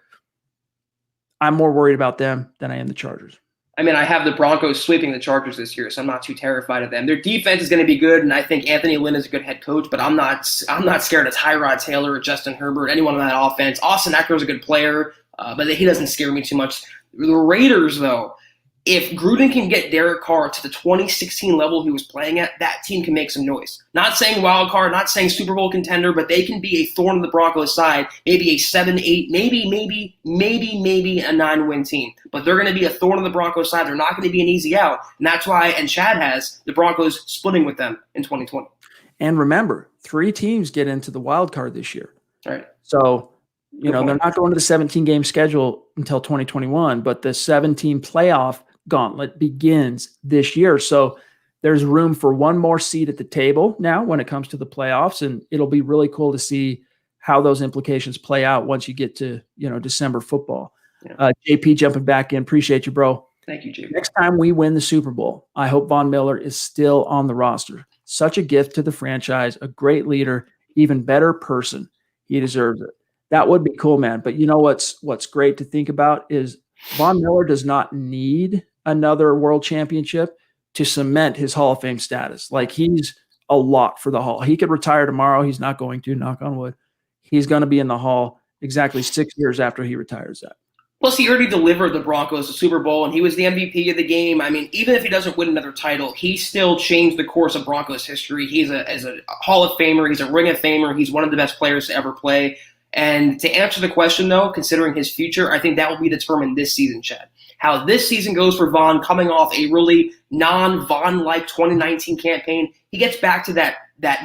I'm more worried about them than I am the Chargers. I mean, I have the Broncos sweeping the Chargers this year, so I'm not too terrified of them. Their defense is going to be good, and I think Anthony Lynn is a good head coach, but I'm not scared of Tyrod Taylor or Justin Herbert, anyone on that offense. Austin Eckler is a good player, but he doesn't scare me too much. The Raiders, though, if Gruden can get Derek Carr to the 2016 level he was playing at, that team can make some noise. Not saying wild card, not saying Super Bowl contender, but they can be a thorn in the Broncos' side, maybe a 7-8, maybe a 9-win team. But they're going to be a thorn in the Broncos' side. They're not going to be an easy out. And that's why, and Chad has, the Broncos splitting with them in 2020. And remember, 3 teams get into the wild card this year. All right. So, they're not going to the 17-game schedule until 2021, but the 17 playoff gauntlet begins this year. So there's room for one more seat at the table now when it comes to the playoffs. And it'll be really cool to see how those implications play out once you get to, December football. Yeah. JP jumping back in. Appreciate you, bro. Thank you, JP. Next time we win the Super Bowl, I hope Von Miller is still on the roster. Such a gift to the franchise, a great leader, even better person. He deserves it. That would be cool, man. But what's great to think about is Von Miller does not need another world championship to cement his Hall of Fame status. Like, he's a lot for the Hall. He could retire tomorrow. He's not going to, knock on wood. He's going to be in the Hall exactly 6 years after he retires that. Plus, he already delivered the Broncos the Super Bowl, and he was the MVP of the game. I mean, even if he doesn't win another title, he still changed the course of Broncos history. He's a Hall of Famer. He's a Ring of Famer. He's one of the best players to ever play. And to answer the question, though, considering his future, I think that will be determined this season, Chad. How this season goes for Von, coming off a really non-Von-like 2019 campaign, he gets back to that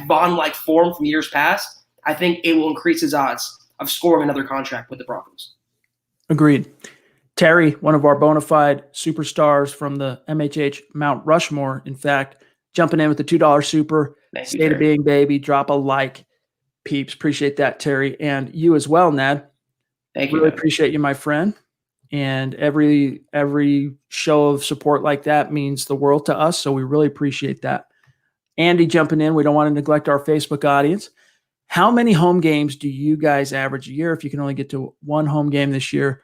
Von-like form from years past. I think it will increase his odds of scoring another contract with the Broncos. Agreed. Terry, one of our bona fide superstars from the MHH Mount Rushmore, in fact, jumping in with the $2 super. State of being, baby. Drop a like, peeps. Appreciate that, Terry. And you as well, Ned. Thank you. Really appreciate you, my friend. And every show of support like that means the world to us, so we really appreciate that. Andy jumping in. We don't want to neglect our Facebook audience. How many home games do you guys average a year? If you can only get to one home game this year,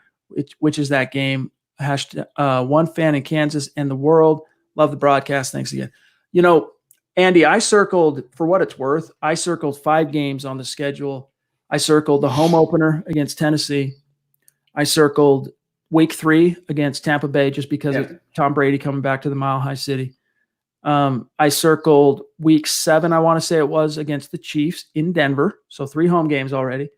which is that game? One fan in Kansas and the world. Love the broadcast. Thanks again. Andy, I circled, for what it's worth, I circled 5 games on the schedule. I circled the home opener against Tennessee. I circled week 3 against Tampa Bay just because of Tom Brady coming back to the Mile High City. I circled week 7, I want to say it was, against the Chiefs in Denver. So 3 home games already.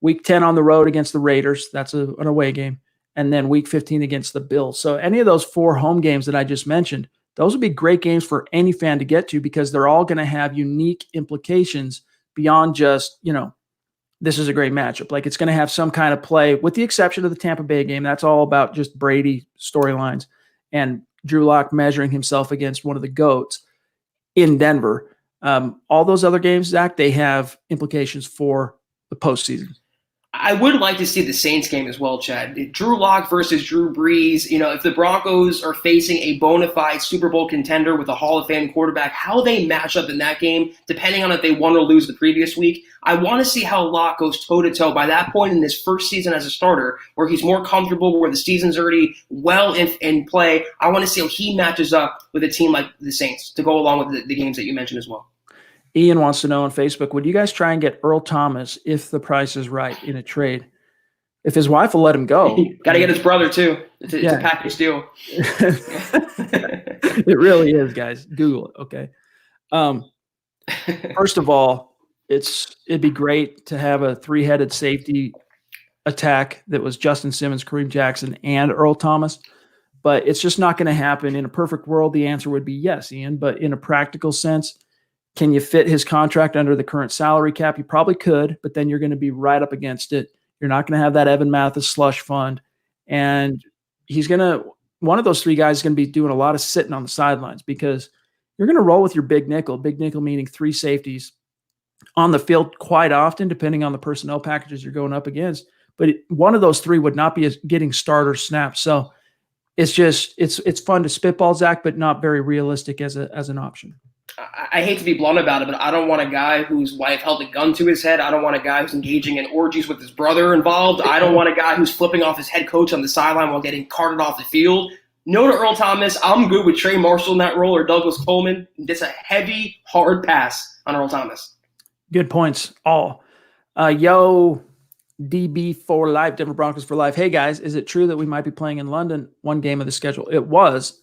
Week 10 on the road against the Raiders. That's an away game. And then week 15 against the Bills. So any of those 4 home games that I just mentioned, those would be great games for any fan to get to because they're all going to have unique implications beyond just, this is a great matchup. Like, it's going to have some kind of play, with the exception of the Tampa Bay game. That's all about just Brady storylines and Drew Lock measuring himself against one of the GOATs in Denver. All those other games, Zach, they have implications for the postseason. I would like to see the Saints game as well, Chad. Drew Lock versus Drew Brees. If the Broncos are facing a bona fide Super Bowl contender with a Hall of Fame quarterback, how they match up in that game, depending on if they won or lose the previous week. I want to see how Lock goes toe-to-toe by that point in his first season as a starter, where he's more comfortable, where the season's already well in play. I want to see how he matches up with a team like the Saints to go along with the games that you mentioned as well. Ian wants to know on Facebook, would you guys try and get Earl Thomas if the price is right in a trade? If his wife will let him go. Got to get his brother, too. It's a package deal. It really is, guys. Google it, okay? First of all, it'd be great to have a three-headed safety attack that was Justin Simmons, Kareem Jackson, and Earl Thomas. But it's just not going to happen. In a perfect world, the answer would be yes, Ian. But in a practical sense, can you fit his contract under the current salary cap? You probably could, but then you're going to be right up against it. You're not going to have that Evan Mathis slush fund. And one of those three guys is going to be doing a lot of sitting on the sidelines because you're going to roll with your big nickel meaning three safeties on the field quite often, depending on the personnel packages you're going up against. But one of those three would not be getting starter snaps. So it's fun to spitball, Zach, but not very realistic as an option. I hate to be blunt about it, but I don't want a guy whose wife held a gun to his head. I don't want a guy who's engaging in orgies with his brother involved. I don't want a guy who's flipping off his head coach on the sideline while getting carted off the field. No to Earl Thomas. I'm good with Trey Marshall in that role or Douglas Coleman. Just a heavy, hard pass on Earl Thomas. Good points, all. Yo, DB for life, Denver Broncos for life. Hey, guys, is it true that we might be playing in London one game of the schedule? It was.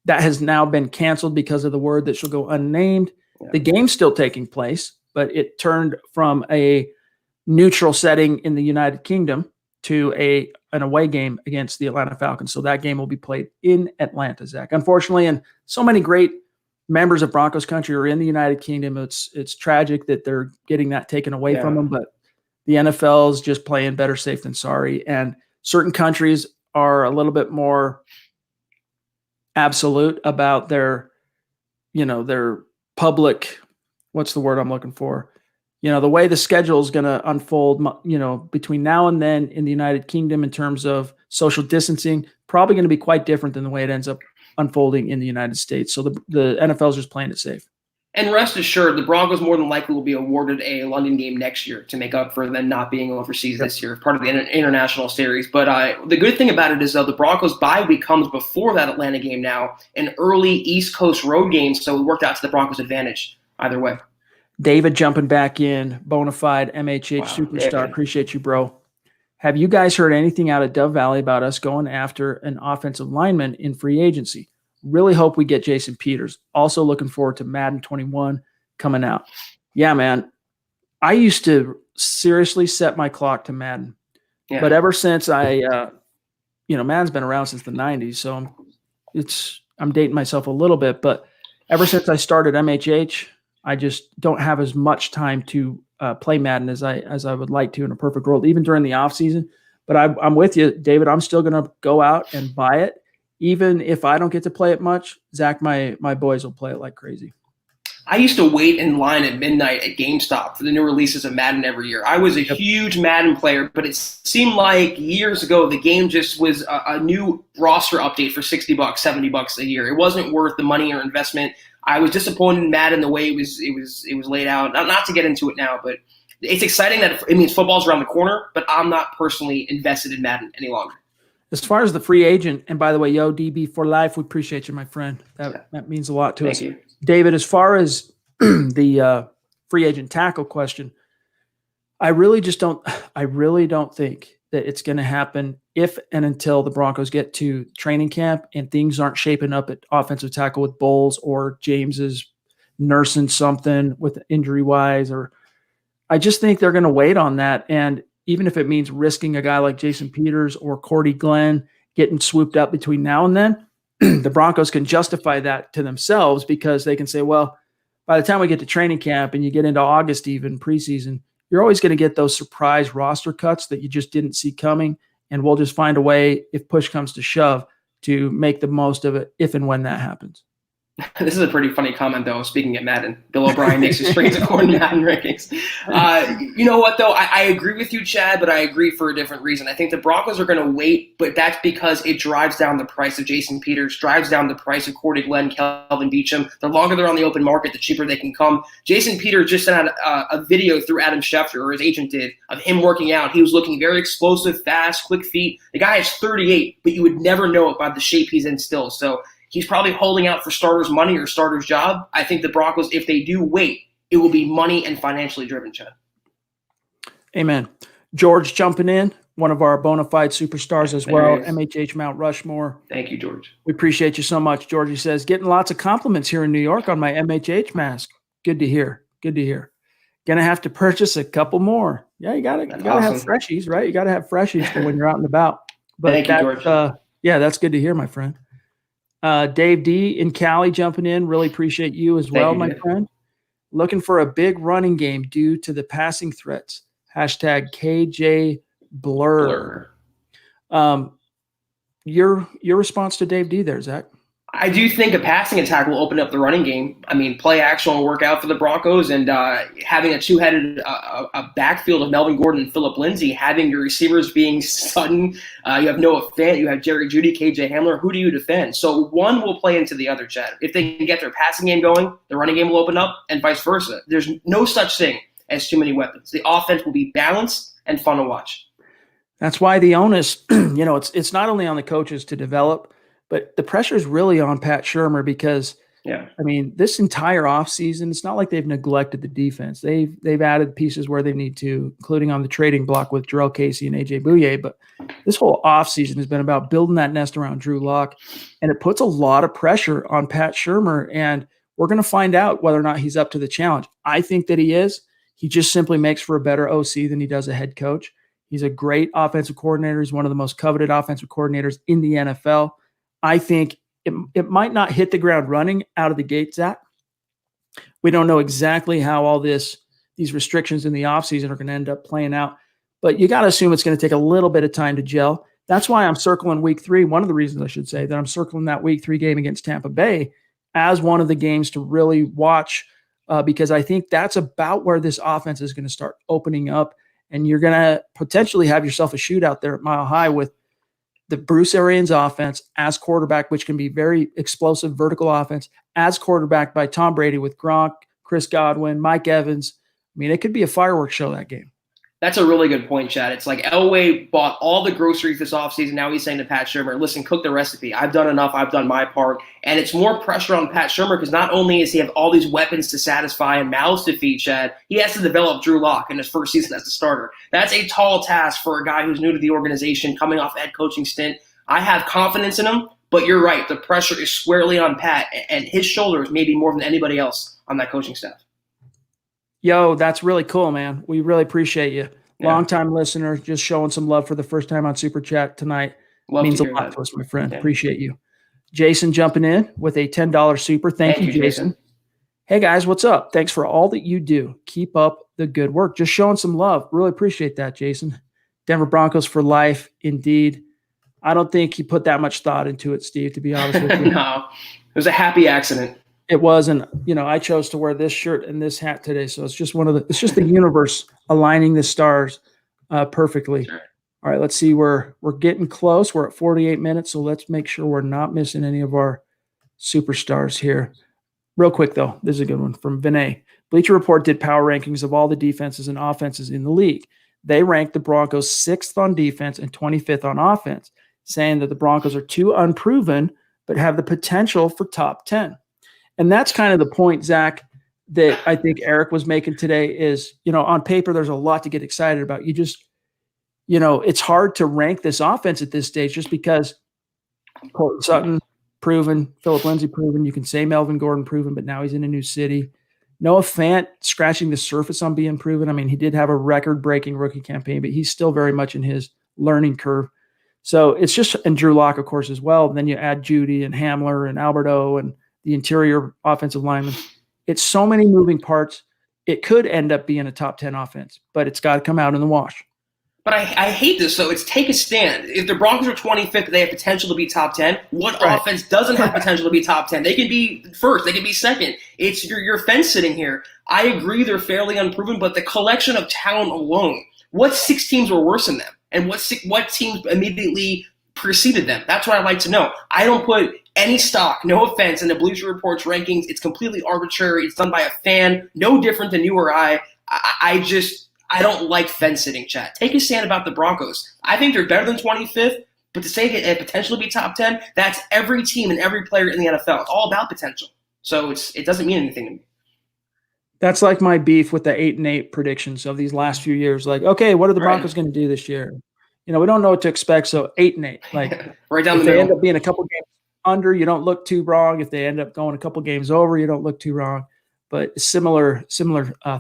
That has now been canceled because of the word that shall go unnamed. Yeah. The game's still taking place, but it turned from a neutral setting in the United Kingdom to an away game against the Atlanta Falcons. So that game will be played in Atlanta, Zach. Unfortunately, and so many great members of Broncos country are in the United Kingdom. It's tragic that they're getting that taken away from them, but the NFL is just playing better safe than sorry. And certain countries are a little bit more absolute about their public, what's the word I'm looking for? The way the schedule is going to unfold, between now and then in the United Kingdom in terms of social distancing, probably going to be quite different than the way it ends up unfolding in the United States. So the NFL is just playing it safe. And rest assured, the Broncos more than likely will be awarded a London game next year to make up for them not being overseas this year, part of the international series. But the good thing about it is, though, the Broncos bye week comes before that Atlanta game now, an early East Coast road game, so it worked out to the Broncos' advantage either way. David jumping back in, bona fide MHH superstar. David. Appreciate you, bro. Have you guys heard anything out of Dove Valley about us going after an offensive lineman in free agency? Really hope we get Jason Peters. Also looking forward to Madden 21 coming out. Yeah, man. I used to seriously set my clock to Madden. Yeah. But ever since Madden's been around since the 90s, so I'm dating myself a little bit. But ever since I started MHH, I just don't have as much time to play Madden as I would like to in a perfect world, even during the off season. But I'm with you, David. I'm still going to go out and buy it. Even if I don't get to play it much, Zach, my boys will play it like crazy. I used to wait in line at midnight at GameStop for the new releases of Madden every year. I was a huge Madden player, but it seemed like years ago the game just was a new roster update for $60, $70 a year. It wasn't worth the money or investment. I was disappointed in Madden the way it was laid out. Not to get into it now, but it's exciting that it means football's around the corner, but I'm not personally invested in Madden any longer. As far as the free agent, and by the way, yo, DB for life, we appreciate you, my friend. That means a lot to us. Thank you. David, as far as the free agent tackle question, I really don't think that it's going to happen if and until the Broncos get to training camp and things aren't shaping up at offensive tackle with Bowles or James is nursing something with injury-wise. Or I just think they're going to wait on that. And even if it means risking a guy like Jason Peters or Cordy Glenn getting swooped up between now and then, the Broncos can justify that to themselves because they can say, well, by the time we get to training camp and you get into August, even preseason, you're always going to get those surprise roster cuts that you just didn't see coming. And we'll just find a way, if push comes to shove, to make the most of it if and when that happens. This is a pretty funny comment, though. Speaking of Madden, Bill O'Brien makes his springs according to Madden rankings. You know what, though? I agree with you, Chad, but I agree for a different reason. I think the Broncos are going to wait, but that's because it drives down the price of Jason Peters, drives down the price of Cordy Glenn, Kelvin Beachum. The longer they're on the open market, the cheaper they can come. Jason Peters just sent out a video through Adam Schefter, or his agent did, of him working out. He was looking very explosive, fast, quick feet. The guy is 38, but you would never know it by the shape he's in still. So he's probably holding out for starters' money or starters' job. I think the Broncos, if they do wait, it will be money and financially driven, Chad. Amen. George jumping in, one of our bona fide superstars as well, MHH Mount Rushmore. Thank you, George. We appreciate you so much. George, he says, getting lots of compliments here in New York on my MHH mask. Good to hear. Good to hear. Gonna have to purchase a couple more. Yeah, you gotta have freshies, right? You gotta have freshies for when you're out and about. But Thank you, George. Yeah, that's good to hear, my friend. Dave D in Cali jumping in. Really appreciate you as well, my friend. Looking for a big running game due to the passing threats. Hashtag KJ Blur. Your response to Dave D there, Zach? I do think a passing attack will open up the running game. I mean, play action will work out for the Broncos, and having a two-headed a backfield of Melvin Gordon and Phillip Lindsay, having your receivers being Sutton, you have Noah Fant, you have Jerry Jeudy, KJ Hamler. Who do you defend? So one will play into the other, Chad. If they can get their passing game going, the running game will open up, and vice versa. There's no such thing as too many weapons. The offense will be balanced and fun to watch. That's why the onus, it's not only on the coaches to develop, but the pressure is really on Pat Shurmur because, I mean, this entire offseason, it's not like they've neglected the defense. They've added pieces where they need to, including on the trading block with Jarrell Casey and A.J. Bouye. But this whole offseason has been about building that nest around Drew Lock, and it puts a lot of pressure on Pat Shurmur, and we're going to find out whether or not he's up to the challenge. I think that he is. He just simply makes for a better OC than he does a head coach. He's a great offensive coordinator. He's one of the most coveted offensive coordinators in the NFL. I think it might not hit the ground running out of the gate, Zach. We don't know exactly how all these restrictions in the offseason are going to end up playing out, but you got to assume it's going to take a little bit of time to gel. That's why I'm circling week 3. One of the reasons I should say that I'm circling that week 3 game against Tampa Bay as one of the games to really watch because I think that's about where this offense is going to start opening up, and you're going to potentially have yourself a shootout there at Mile High with the Bruce Arians offense as quarterback, which can be very explosive vertical offense, as quarterback by Tom Brady with Gronk, Chris Godwin, Mike Evans. I mean, it could be a fireworks show, that game. That's a really good point, Chad. It's like Elway bought all the groceries this offseason. Now he's saying to Pat Shurmur, listen, cook the recipe. I've done enough. I've done my part. And it's more pressure on Pat Shurmur because not only does he have all these weapons to satisfy and mouths to feed, Chad, he has to develop Drew Lock in his first season as a starter. That's a tall task for a guy who's new to the organization, coming off a head coaching stint. I have confidence in him, but you're right. The pressure is squarely on Pat and his shoulders maybe more than anybody else on that coaching staff. Yo, that's really cool, man. We really appreciate you. Long-time listener, just showing some love for the first time on Super Chat tonight. Means a lot to us, my friend. Appreciate you. Jason jumping in with a $10 super. Thank you, Jason. Hey, guys, what's up? Thanks for all that you do. Keep up the good work. Just showing some love. Really appreciate that, Jason. Denver Broncos for life, indeed. I don't think he put that much thought into it, Steve, to be honest with you. No, it was a happy accident. It was, and I chose to wear this shirt and this hat today, so it's just it's just the universe aligning the stars perfectly. Sure. All right, let's see. We're getting close. We're at 48 minutes, so let's make sure we're not missing any of our superstars here. Real quick, though, this is a good one from Vinay. Bleacher Report did power rankings of all the defenses and offenses in the league. They ranked the Broncos 6th on defense and 25th on offense, saying that the Broncos are too unproven but have the potential for top 10. And that's kind of the point, Zach, that I think Eric was making today is, on paper, there's a lot to get excited about. You just, it's hard to rank this offense at this stage just because Courtland Sutton, proven, Phillip Lindsay, proven. You can say Melvin Gordon, proven, but now he's in a new city. Noah Fant scratching the surface on being proven. I mean, he did have a record-breaking rookie campaign, but he's still very much in his learning curve. So it's just, and Drew Lock, of course, as well. And then you add Jeudy and Hamler and Alberto and the interior offensive linemen. It's so many moving parts. It could end up being a top 10 offense, but it's got to come out in the wash. But I hate this, though. It's take a stand. If the Broncos are 25th, they have potential to be top 10. What offense doesn't have potential to be top 10? They can be first. They can be second. It's your fence sitting here. I agree they're fairly unproven, but the collection of talent alone, what 6 teams were worse than them? And what teams immediately preceded them? That's what I'd like to know. I don't put any stock, no offense, in the Bleacher Report's rankings. It's completely arbitrary. It's done by a fan, no different than you or I. I don't like fence sitting, chat. Take a stand about the Broncos. I think they're better than 25th, but to say they have potential to be top 10, that's every team and every player in the NFL. It's all about potential. So it doesn't mean anything to me. That's like my beef with the 8-8 predictions of these last few years. Like, okay, what are the Broncos going to do this year? We don't know what to expect. So 8-8, like right down the middle. If they end up being a couple games under, you don't look too wrong. If they end up going a couple games over, you don't look too wrong. But similar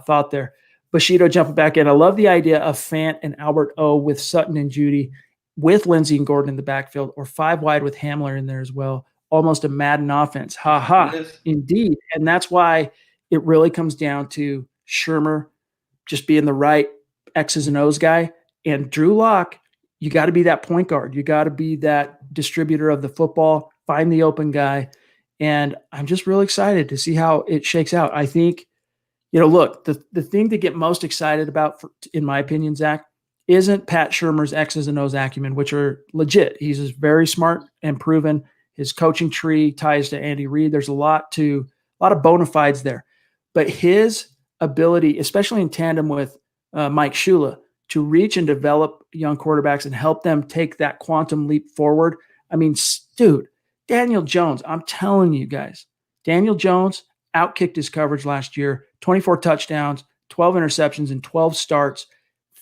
thought there. Bushido jumping back in. I love the idea of Fant and Albert O with Sutton and Judy, with Lindsey and Gordon in the backfield, or 5 wide with Hamler in there as well. Almost a Madden offense. Ha ha. Indeed. And that's why it really comes down to Shermer just being the right X's and O's guy. And Drew Lock, you got to be that point guard. You got to be that distributor of the football, find the open guy. And I'm just really excited to see how it shakes out. I think, look, the thing to get most excited about, in my opinion, Zach, isn't Pat Shermer's X's and O's acumen, which are legit. He's very smart and proven. His coaching tree ties to Andy Reid. There's a lot of bona fides there. But his ability, especially in tandem with Mike Shula, to reach and develop young quarterbacks and help them take that quantum leap forward. I mean, dude, Daniel Jones, I'm telling you guys, Daniel Jones outkicked his coverage last year, 24 touchdowns, 12 interceptions, and 12 starts,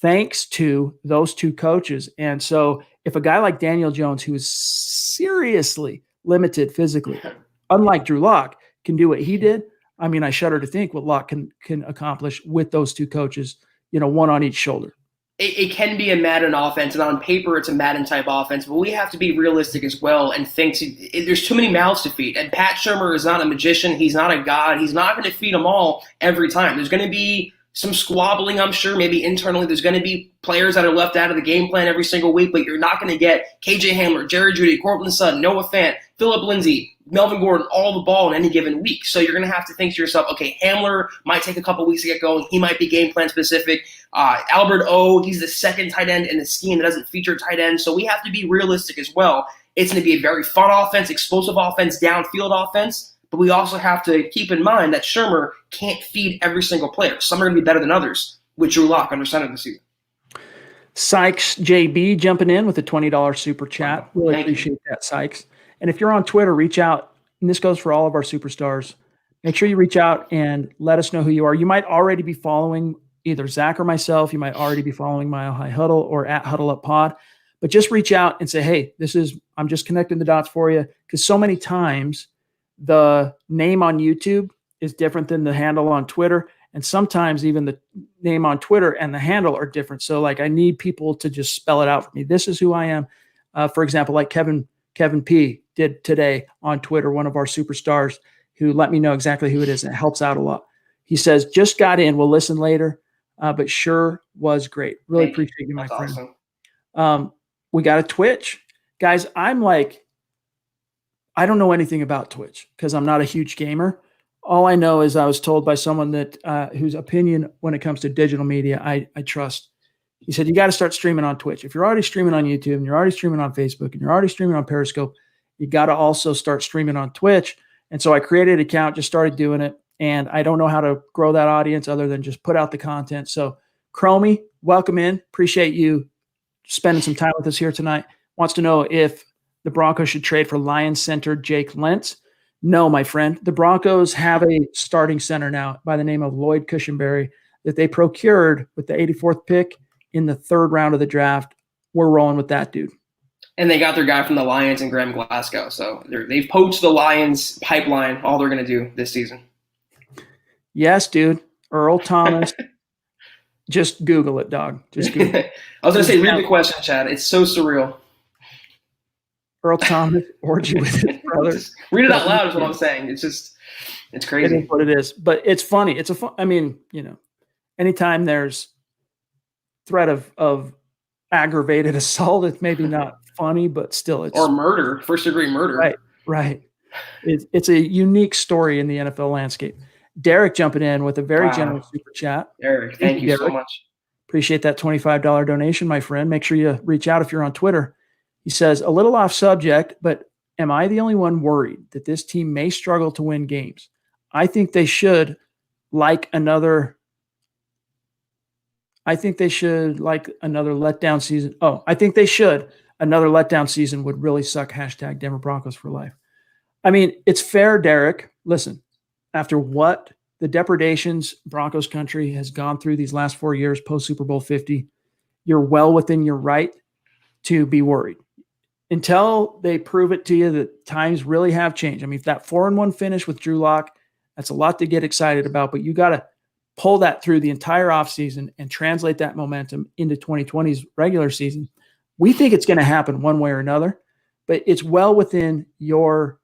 thanks to those 2 coaches. And so if a guy like Daniel Jones, who is seriously limited physically, unlike Drew Lock, can do what he did, I mean, I shudder to think what Lock can accomplish with those 2 coaches, one on each shoulder. It can be a Madden offense, and on paper it's a Madden-type offense, but we have to be realistic as well and think there's too many mouths to feed. And Pat Shermer is not a magician. He's not a god. He's not going to feed them all every time. There's going to be some squabbling, I'm sure, maybe internally. There's going to be players that are left out of the game plan every single week, but you're not going to get KJ Hamler, Jerry Jeudy, Courtland Sutton, Noah Fant, Phillip Lindsay, Melvin Gordon, all the ball in any given week. So you're going to have to think to yourself, okay, Hamler might take a couple weeks to get going. He might be game plan specific. Albert O, he's the second tight end in the scheme that doesn't feature tight end. So we have to be realistic as well. It's going to be a very fun offense, explosive offense, downfield offense. But we also have to keep in mind that Shermer can't feed every single player. Some are going to be better than others with Drew Lock under center this season. Sykes JB jumping in with a $20 super chat. Really appreciate that, Sykes. And if you're on Twitter, reach out. And this goes for all of our superstars. Make sure you reach out and let us know who you are. You might already be following either Zach or myself. You might already be following Mile High Huddle or at Huddle Up Pod. But just reach out and say, hey, I'm just connecting the dots for you. Because so many times the name on YouTube is different than the handle on Twitter. And sometimes even the name on Twitter and the handle are different. So I need people to just spell it out for me. This is who I am. For example, like Kevin P did today on Twitter, one of our superstars who let me know exactly who it is. And it helps out a lot. He says, just got in. We'll listen later, but sure was great. Really appreciate you, my friend. Awesome. We got a Twitch. Guys, I don't know anything about Twitch because I'm not a huge gamer. All I know is I was told by someone that whose opinion when it comes to digital media, I trust. He said, you got to start streaming on Twitch. If you're already streaming on YouTube and you're already streaming on Facebook and you're already streaming on Periscope, you got to also start streaming on Twitch. And so I created an account, just started doing it. And I don't know how to grow that audience other than just put out the content. So Chromie, welcome in. Appreciate you spending some time with us here tonight. Wants to know if the Broncos should trade for Lions center Jake Lentz. No, my friend. The Broncos have a starting center now by the name of Lloyd Cushenberry that they procured with the 84th pick in the 3rd round of the draft. We're rolling with that dude. And they got their guy from the Lions and Graham Glasgow. So they've poached the Lions pipeline, all they're going to do this season. Yes, dude. Earl Thomas. Just Google it, dog. Just Google it. I was going to say, read the question, Chad. It's so surreal. Earl Thomas, orgy with his brother. Read it out loud is what I'm saying. It's crazy. It is what it is. But it's funny. It's anytime there's threat of aggravated assault. It's maybe not funny, but still, it's or murder, first-degree murder. Right. It's a unique story in the NFL landscape. Derek jumping in with a very generous super chat. Derek, thank you so much. Appreciate that $25 donation, my friend. Make sure you reach out if you're on Twitter. He says, a little off subject, but am I the only one worried that this team may struggle to win games? I think they should like another letdown season. I think they should. Another letdown season would really suck. # Denver Broncos for life. I mean, it's fair, Derek. Listen, after what the depredations Broncos country has gone through these last 4 years post Super Bowl 50, you're well within your right to be worried. Until they prove it to you that times really have changed. I mean, if that 4-1 finish with Drew Lock, that's a lot to get excited about, but you got to pull that through the entire offseason and translate that momentum into 2020's regular season. We think it's going to happen one way or another, but it's well within your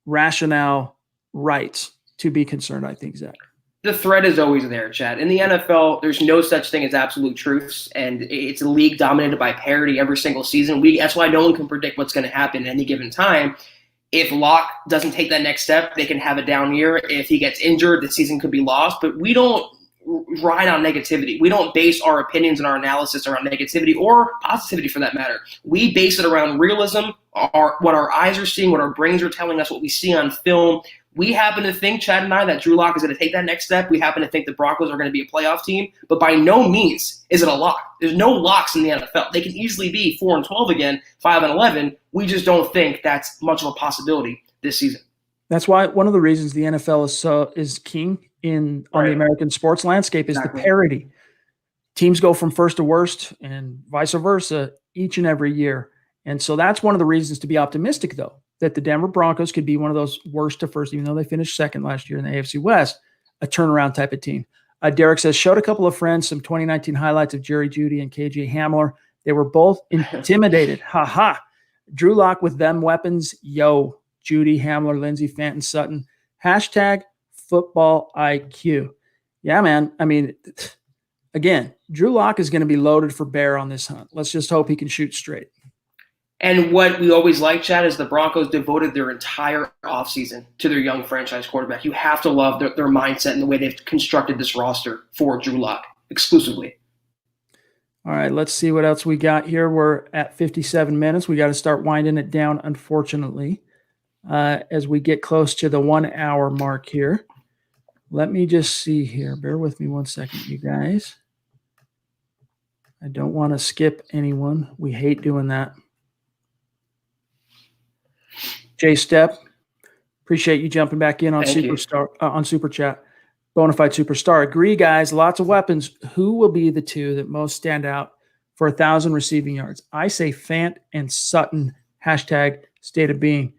rationale rights to be concerned, I think, Zach. The threat is always there, Chad. In the NFL, there's no such thing as absolute truths, and it's a league dominated by parity every single season. That's why no one can predict what's going to happen at any given time. If Locke doesn't take that next step, they can have a down year. If he gets injured, the season could be lost. But we don't ride on negativity. We don't base our opinions and our analysis around negativity or positivity for that matter. We base it around realism, what our eyes are seeing, what our brains are telling us, what we see on film. We happen to think, Chad and I, that Drew Lock is going to take that next step. We happen to think the Broncos are going to be a playoff team, but by no means is it a lock. There's no locks in the NFL. They can easily be 4-12 again, 5-11. We just don't think that's much of a possibility this season. That's why one of the reasons the NFL is king on the American sports landscape is the parity. Teams go from first to worst and vice versa each and every year. And so that's one of the reasons to be optimistic, though, that the Denver Broncos could be one of those worst to first, even though they finished second last year in the AFC West, a turnaround type of team. Derek says, showed a couple of friends some 2019 highlights of Jerry Jeudy and KJ Hamler. They were both intimidated. Ha. Drew Lock with them weapons. Yo, Jeudy, Hamler, Lindsey, Fanton, Sutton. # football IQ. Yeah, man. I mean, again, Drew Lock is going to be loaded for bear on this hunt. Let's just hope he can shoot straight. And what we always like, Chad, is the Broncos devoted their entire offseason to their young franchise quarterback. You have to love their mindset and the way they've constructed this roster for Drew Lock exclusively. All right, let's see what else we got here. We're at 57 minutes. We got to start winding it down, unfortunately, as we get close to the 1 hour mark here. Let me just see here. Bear with me 1 second, you guys. I don't want to skip anyone. We hate doing that. Jay Stepp, appreciate you jumping back in on on Super Chat. Bonafide Superstar. Agree, guys. Lots of weapons. Who will be the two that most stand out for 1,000 receiving yards? I say Fant and Sutton. # state of being.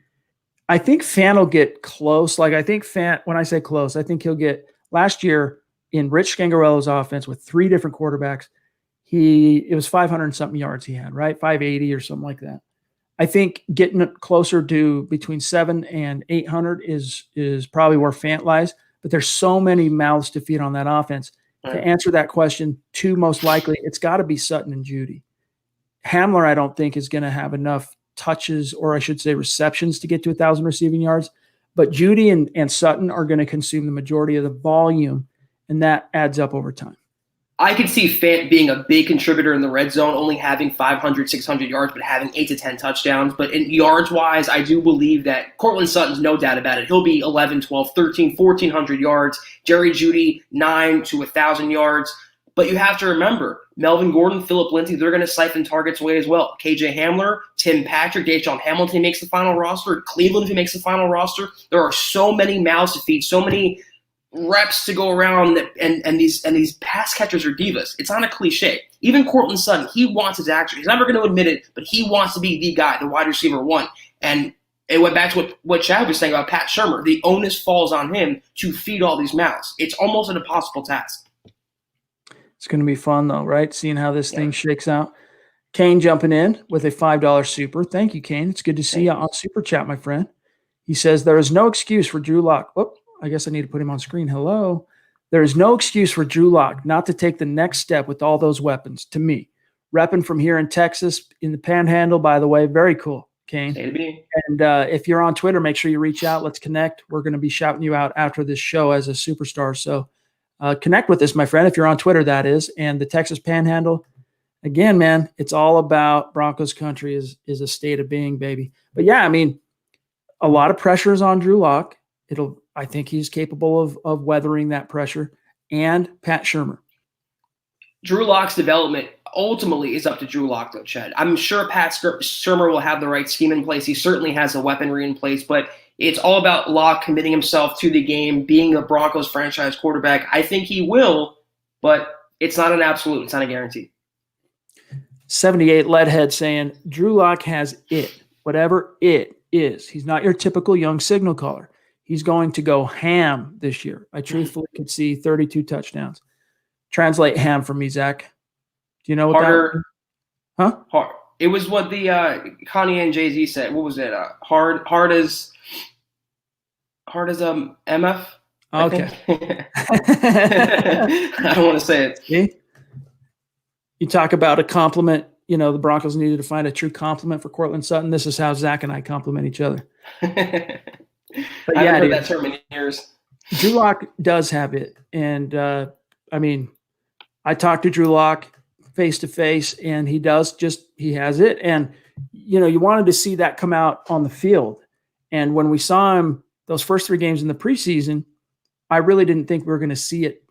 I think Fant will get close. I think Fant, when I say close, I think he'll get last year in Rich Scangarello's offense with 3 different quarterbacks. It was 500 and something yards he had, right? 580 or something like that. I think getting it closer to between 700 and 800 is probably where Fant lies. But there's so many mouths to feed on that offense. Right. To answer that question, 2 most likely, it's got to be Sutton and Jeudy. Hamler, I don't think, is going to have enough touches, or I should say receptions, to get to 1,000 receiving yards. But Jeudy and Sutton are going to consume the majority of the volume, and that adds up over time. I could see Fant being a big contributor in the red zone, only having 500, 600 yards, but having 8 to 10 touchdowns. But in yards-wise, I do believe that Cortland Sutton's no doubt about it. He'll be 11, 12, 13, 1,400 yards. Jerry Jeudy, 9 to 1,000 yards. But you have to remember, Melvin Gordon, Phillip Lindsay, they're going to siphon targets away as well. KJ Hamler, Tim Patrick, Deshaun Hamilton makes the final roster. Cleveland, who makes the final roster. There are so many mouths to feed, so many reps to go around, and these pass catchers are divas. It's not a cliche. Even Cortland Sutton, he wants his action. He's never going to admit it, but he wants to be the guy, the wide receiver 1. And it went back to what Chad was saying about Pat Shurmur. The onus falls on him to feed all these mouths. It's almost an impossible task. It's going to be fun, though, right? Seeing how this thing shakes out. Kane jumping in with a $5 super. Thank you, Kane. It's good to see you on Super Chat, my friend. He says, there is no excuse for Drew Lock. Whoop. I guess I need to put him on screen. Hello. There is no excuse for Drew Lock not to take the next step with all those weapons. To me, repping from here in Texas in the Panhandle, by the way. Very cool, Kane. And if you're on Twitter, make sure you reach out. Let's connect. We're going to be shouting you out after this show as a superstar. So connect with us, my friend, if you're on Twitter, that is. And the Texas Panhandle, again, man, it's all about Broncos country is a state of being, baby. But yeah, I mean, a lot of pressure is on Drew Lock. I think he's capable of weathering that pressure. And Pat Shurmur. Drew Lock's development ultimately is up to Drew Lock, though, Chad. I'm sure Pat Shurmur will have the right scheme in place. He certainly has the weaponry in place, but it's all about Lock committing himself to the game, being a Broncos franchise quarterback. I think he will, but it's not an absolute. It's not a guarantee. 78 Leadhead saying, Drew Lock has it, whatever it is. He's not your typical young signal caller. He's going to go ham this year. I truthfully could see 32 touchdowns. Translate ham for me, Zach. Do you know what Harder, that Huh? Hard. It was what the Kanye and Jay-Z said. What was it? Hard as MF? Okay. I don't want to say it. See? You talk about a compliment. You know, the Broncos needed to find a true compliment for Cortland Sutton. This is how Zach and I compliment each other. But I yeah, haven't heard that term in years. Drew Lock does have it. And, I mean, I talked to Drew Lock face to face, and he has it. And, you know, you wanted to see that come out on the field. And when we saw him those first 3 games in the preseason, I really didn't think we were going to see it,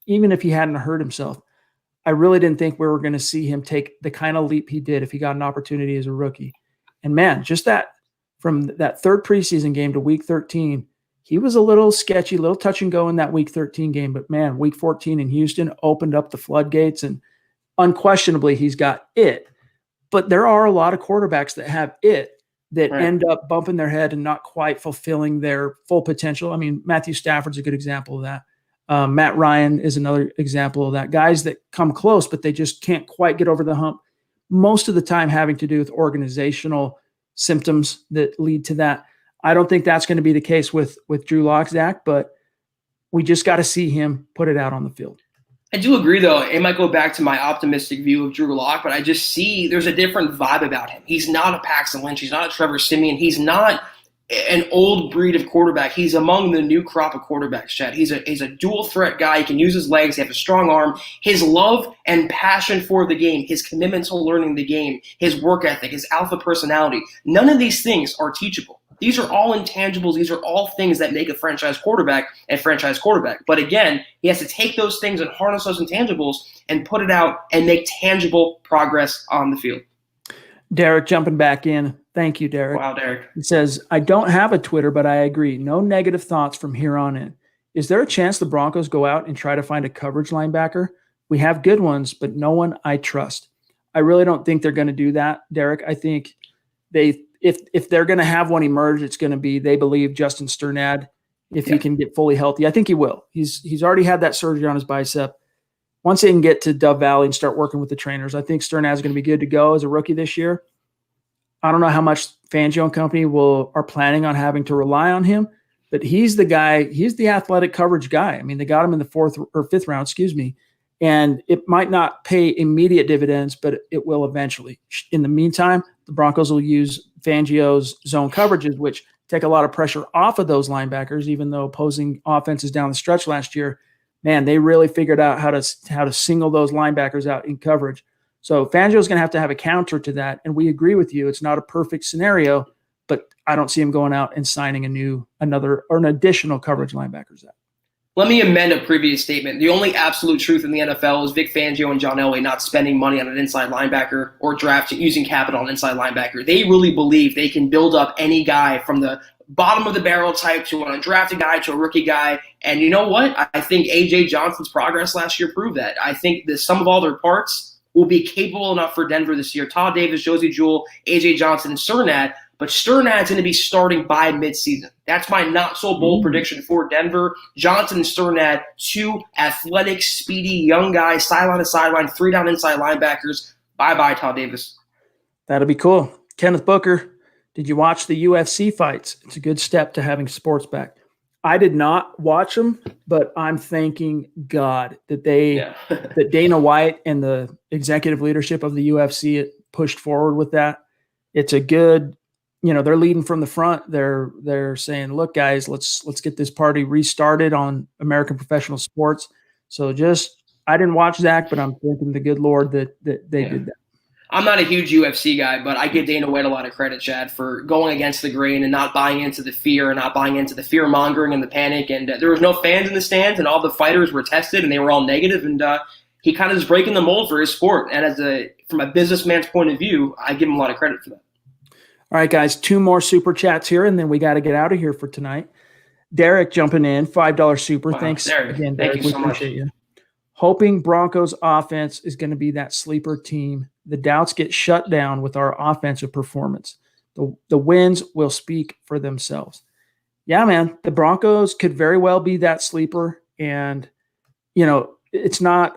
even if he hadn't hurt himself. I really didn't think we were going to see him take the kind of leap he did if he got an opportunity as a rookie. And man, just that from that 3rd preseason game to week 13, he was a little sketchy, a little touch and go in that week 13 game. But man, week 14 in Houston opened up the floodgates, and unquestionably he's got it. But there are a lot of quarterbacks that have it that end up bumping their head and not quite fulfilling their full potential. I mean, Matthew Stafford's a good example of that. Matt Ryan is another example of that. Guys that come close, but they just can't quite get over the hump. Most of the time having to do with organizational symptoms that lead to that. I don't think that's going to be the case with Drew Lock, Zach, but we just got to see him put it out on the field. I do agree, though. It might go back to my optimistic view of Drew Lock, but I just see there's a different vibe about him. He's not a Paxton Lynch. He's not a Trevor Siemian. He's not an old breed of quarterback. He's among the new crop of quarterbacks, Chad. He's a dual threat guy. He can use his legs. He has a strong arm. His love and passion for the game, his commitment to learning the game, his work ethic, his alpha personality, none of these things are teachable. These are all intangibles. These are all things that make a franchise quarterback a franchise quarterback. But again, he has to take those things and harness those intangibles and put it out and make tangible progress on the field. Derek jumping back in. Thank you, Derek. Wow, Derek. He says, I don't have a Twitter, but I agree. No negative thoughts from here on in. Is there a chance the Broncos go out and try to find a coverage linebacker? We have good ones, but no one I trust. I really don't think they're going to do that, Derek. I think if they're going to have one emerge, it's going to be, they believe, Justin Sternad, if he can get fully healthy. I think he will. He's already had that surgery on his bicep. Once they can get to Dove Valley and start working with the trainers, I think Sternad is going to be good to go as a rookie this year. I don't know how much Fangio and company are planning on having to rely on him, but he's the guy. He's the athletic coverage guy. I mean, they got him in the 4th or 5th round, and it might not pay immediate dividends, but it will eventually. In the meantime, the Broncos will use Fangio's zone coverages, which take a lot of pressure off of those linebackers, even though opposing offenses down the stretch last year, man, they really figured out how to single those linebackers out in coverage. So Fangio's going to have a counter to that, and we agree with you. It's not a perfect scenario, but I don't see him going out and signing an additional coverage linebacker. Let me amend a previous statement. The only absolute truth in the NFL is Vic Fangio and John Elway not spending money on an inside linebacker or drafting using capital on an inside linebacker. They really believe they can build up any guy from the bottom of the barrel type to an undrafted guy to a rookie guy. And you know what? I think A.J. Johnson's progress last year proved that. I think the sum of all their parts will be capable enough for Denver this year. Todd Davis, Josie Jewell, A.J. Johnson, and Sternad. But Sternad's going to be starting by midseason. That's my not-so-bold prediction for Denver. Johnson and Sternad, 2 athletic, speedy, young guys, sideline to sideline, 3-down inside linebackers. Bye-bye, Todd Davis. That'll be cool. Kenneth Booker, did you watch the UFC fights? It's a good step to having sports back. I did not watch them, but I'm thanking God that that Dana White and the executive leadership of the UFC pushed forward with that. It's a good, they're leading from the front. They're saying, look, guys, let's get this party restarted on American professional sports. So I didn't watch Zach, but I'm thanking the good Lord that they did that. I'm not a huge UFC guy, but I give Dana White a lot of credit, Chad, for going against the grain and not buying into the fear and not buying into the fear mongering and the panic. And there was no fans in the stands, and all the fighters were tested, and they were all negative. And he kind of is breaking the mold for his sport. And from a businessman's point of view, I give him a lot of credit for that. All right, guys, 2 more super chats here, and then we got to get out of here for tonight. Derek jumping in, $5 super. Wow, Thanks Derek. again, Thank Derek. you so much. Appreciate you. Hoping Broncos offense is going to be that sleeper team. The doubts get shut down with our offensive performance. The wins will speak for themselves. Yeah, man, the Broncos could very well be that sleeper. And, it's not,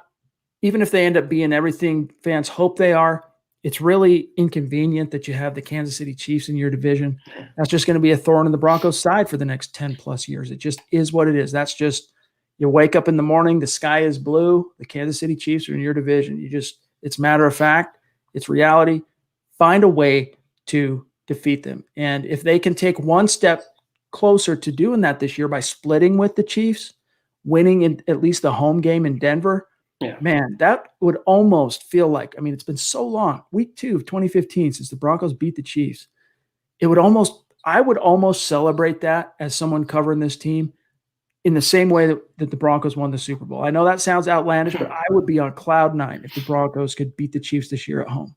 even if they end up being everything fans hope they are, it's really inconvenient that you have the Kansas City Chiefs in your division. That's just going to be a thorn in the Broncos' side for the next 10 plus years. It just is what it is. That's just, you wake up in the morning, the sky is blue, the Kansas City Chiefs are in your division. It's matter of fact, it's reality. Find a way to defeat them. And if they can take one step closer to doing that this year by splitting with the Chiefs, winning in at least the home game in Denver, man, that would almost feel like, it's been so long, week 2 of 2015, since the Broncos beat the Chiefs. I would almost celebrate that as someone covering this team in the same way that the Broncos won the Super Bowl. I know that sounds outlandish, but I would be on cloud 9 if the Broncos could beat the Chiefs this year at home.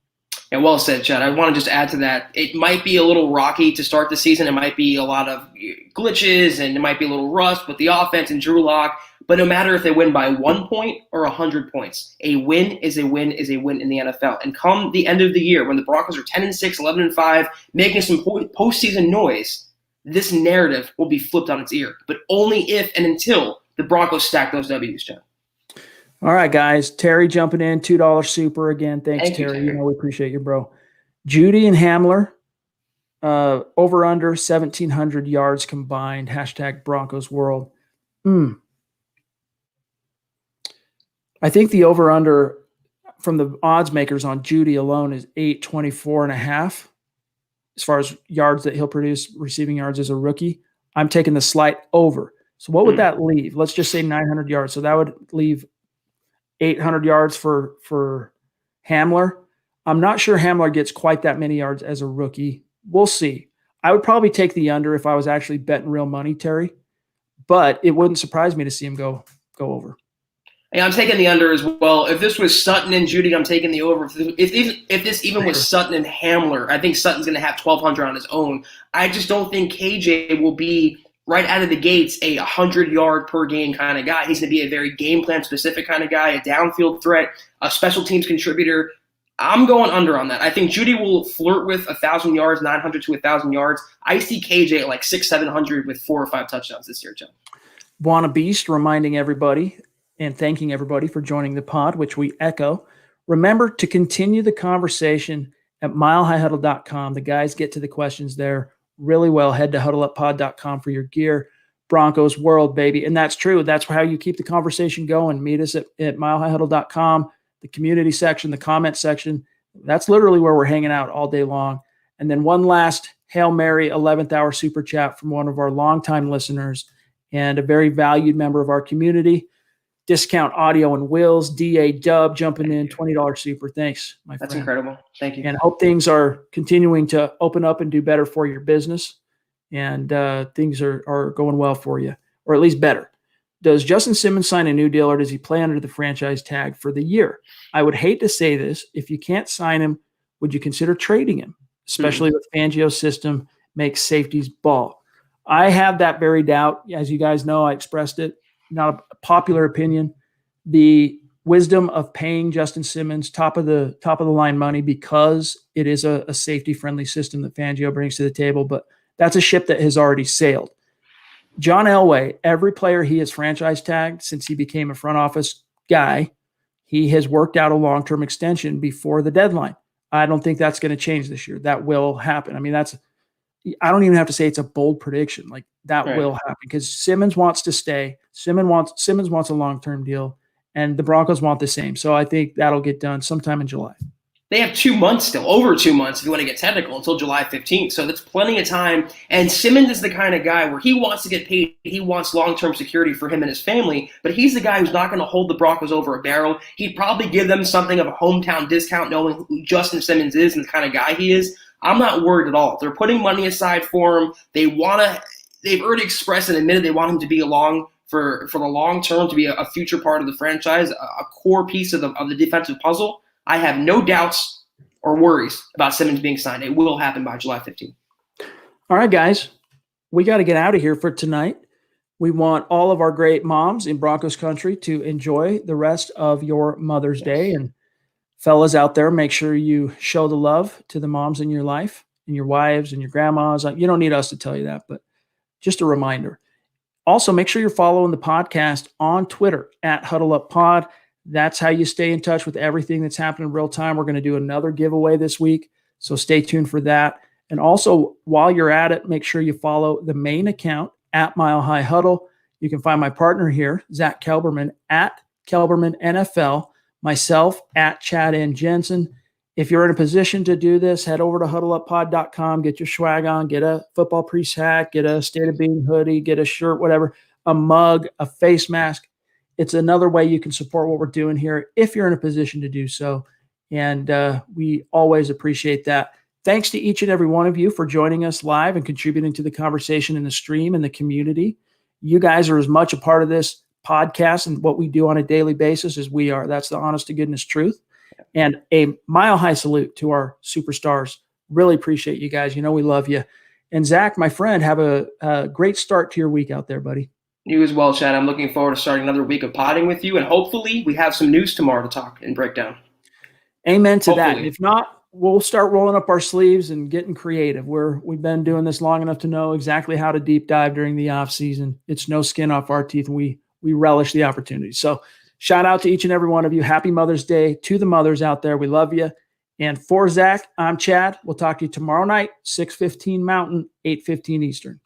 Yeah, well said, Chad. I want to just add to that. It might be a little rocky to start the season. It might be a lot of glitches, and it might be a little rust with the offense and Drew Lock. But no matter if they win by 1 point or 100 points, a win is a win is a win in the NFL. And come the end of the year, when the Broncos are 10-6, 11-5, making some postseason noise, this narrative will be flipped on its ear, but only if and until the Broncos stack those W's, Chad. All right, guys. Terry jumping in, $2 super again. Thanks, Terry. You, Terry. We appreciate you, bro. Judy and Hamler, over under 1,700 yards combined. # Broncos World. I think the over under from the odds makers on Judy alone is 824.5. As far as yards that he'll produce, receiving yards as a rookie, I'm taking the slight over. So what would that leave? Let's just say 900 yards. So that would leave 800 yards for Hamler. I'm not sure Hamler gets quite that many yards as a rookie. We'll see. I would probably take the under if I was actually betting real money, Terry. But it wouldn't surprise me to see him go over. Yeah, I'm taking the under as well. If this was Sutton and Judy, I'm taking the over. If this even was Sutton and Hamler, I think Sutton's going to have 1,200 on his own. I just don't think KJ will be right out of the gates a 100-yard per game kind of guy. He's going to be a very game plan specific kind of guy, a downfield threat, a special teams contributor. I'm going under on that. I think Judy will flirt with 1,000 yards, 900 to 1,000 yards. I see KJ at like 600, 700 with 4 or 5 touchdowns this year, John. Buona Beast reminding everybody and thanking everybody for joining the pod, which we echo. Remember to continue the conversation at milehighhuddle.com. The guys get to the questions there really well. Head to huddleuppod.com for your gear. Broncos World, baby. And that's true. That's how you keep the conversation going. Meet us at milehighhuddle.com, the community section, the comment section. That's literally where we're hanging out all day long. And then one last Hail Mary 11th hour super chat from one of our longtime listeners and a very valued member of our community. Discount Audio and Wills, DA Dub jumping in, $20 super. Thanks, my friend. That's incredible. Thank you. And I hope things are continuing to open up and do better for your business. And things are going well for you, or at least better. Does Justin Simmons sign a new deal, or does he play under the franchise tag for the year? I would hate to say this. If you can't sign him, would you consider trading him, especially with Fangio's system makes safeties ball? I have that very doubt. As you guys know, I expressed it. Not a popular opinion. The wisdom of paying Justin Simmons top of the line money because it is a safety friendly system that Fangio brings to the table, but that's a ship that has already sailed. John Elway, every player he has franchise tagged since he became a front office guy, he has worked out a long-term extension before the deadline. I don't think that's going to change this year. That will happen. I mean, I don't even have to say it's a bold prediction. Like, that Right. will happen because Simmons wants to stay. Simmons wants a long-term deal, and the Broncos want the same. So I think that'll get done sometime in July. They have 2 months still, over 2 months if you want to get technical, until July 15th. So that's plenty of time. And Simmons is the kind of guy where he wants to get paid. He wants long-term security for him and his family, but he's the guy who's not going to hold the Broncos over a barrel. He'd probably give them something of a hometown discount knowing who Justin Simmons is and the kind of guy he is. I'm not worried at all. They're putting money aside for him. They've already expressed and admitted they want him to be along for the long term, to be a future part of the franchise, a core piece of the defensive puzzle. I have no doubts or worries about Simmons being signed. It will happen by July 15th. All right, guys, we got to get out of here for tonight. We want all of our great moms in Broncos country to enjoy the rest of your Mother's Day. And fellas out there, make sure you show the love to the moms in your life and your wives and your grandmas. You don't need us to tell you that, but just a reminder. Also, make sure you're following the podcast on Twitter at Huddle Up Pod. That's how you stay in touch with everything that's happening in real time. We're going to do another giveaway this week, so stay tuned for that. And also, while you're at it, make sure you follow the main account at Mile High Huddle. You can find my partner here, Zach Kelberman, at Kelberman NFL, myself at Chad N. Jensen. If you're in a position to do this, head over to huddleuppod.com, get your swag on, get a football priest hat, get a State of Being hoodie, get a shirt, whatever, a mug, a face mask. It's another way you can support what we're doing here if you're in a position to do so. And we always appreciate that. Thanks to each and every one of you for joining us live and contributing to the conversation in the stream and the community. You guys are as much a part of this podcast and what we do on a daily basis as we are. That's the honest to goodness truth. And a mile high salute to our superstars. Really appreciate you guys. You know we love you. And Zach, my friend, have a great start to your week out there, buddy. You as well, Chad. I'm looking forward to starting another week of potting with you, and hopefully we have some news tomorrow to talk and break down. Amen to that. And if not, we'll start rolling up our sleeves and getting creative. We've been doing this long enough to know exactly how to deep dive during the off season. It's no skin off our teeth, and we relish the opportunity. So shout out to each and every one of you. Happy Mother's Day to the mothers out there. We love you. And for Zach, I'm Chad. We'll talk to you tomorrow night, 6:15 Mountain, 8:15 Eastern.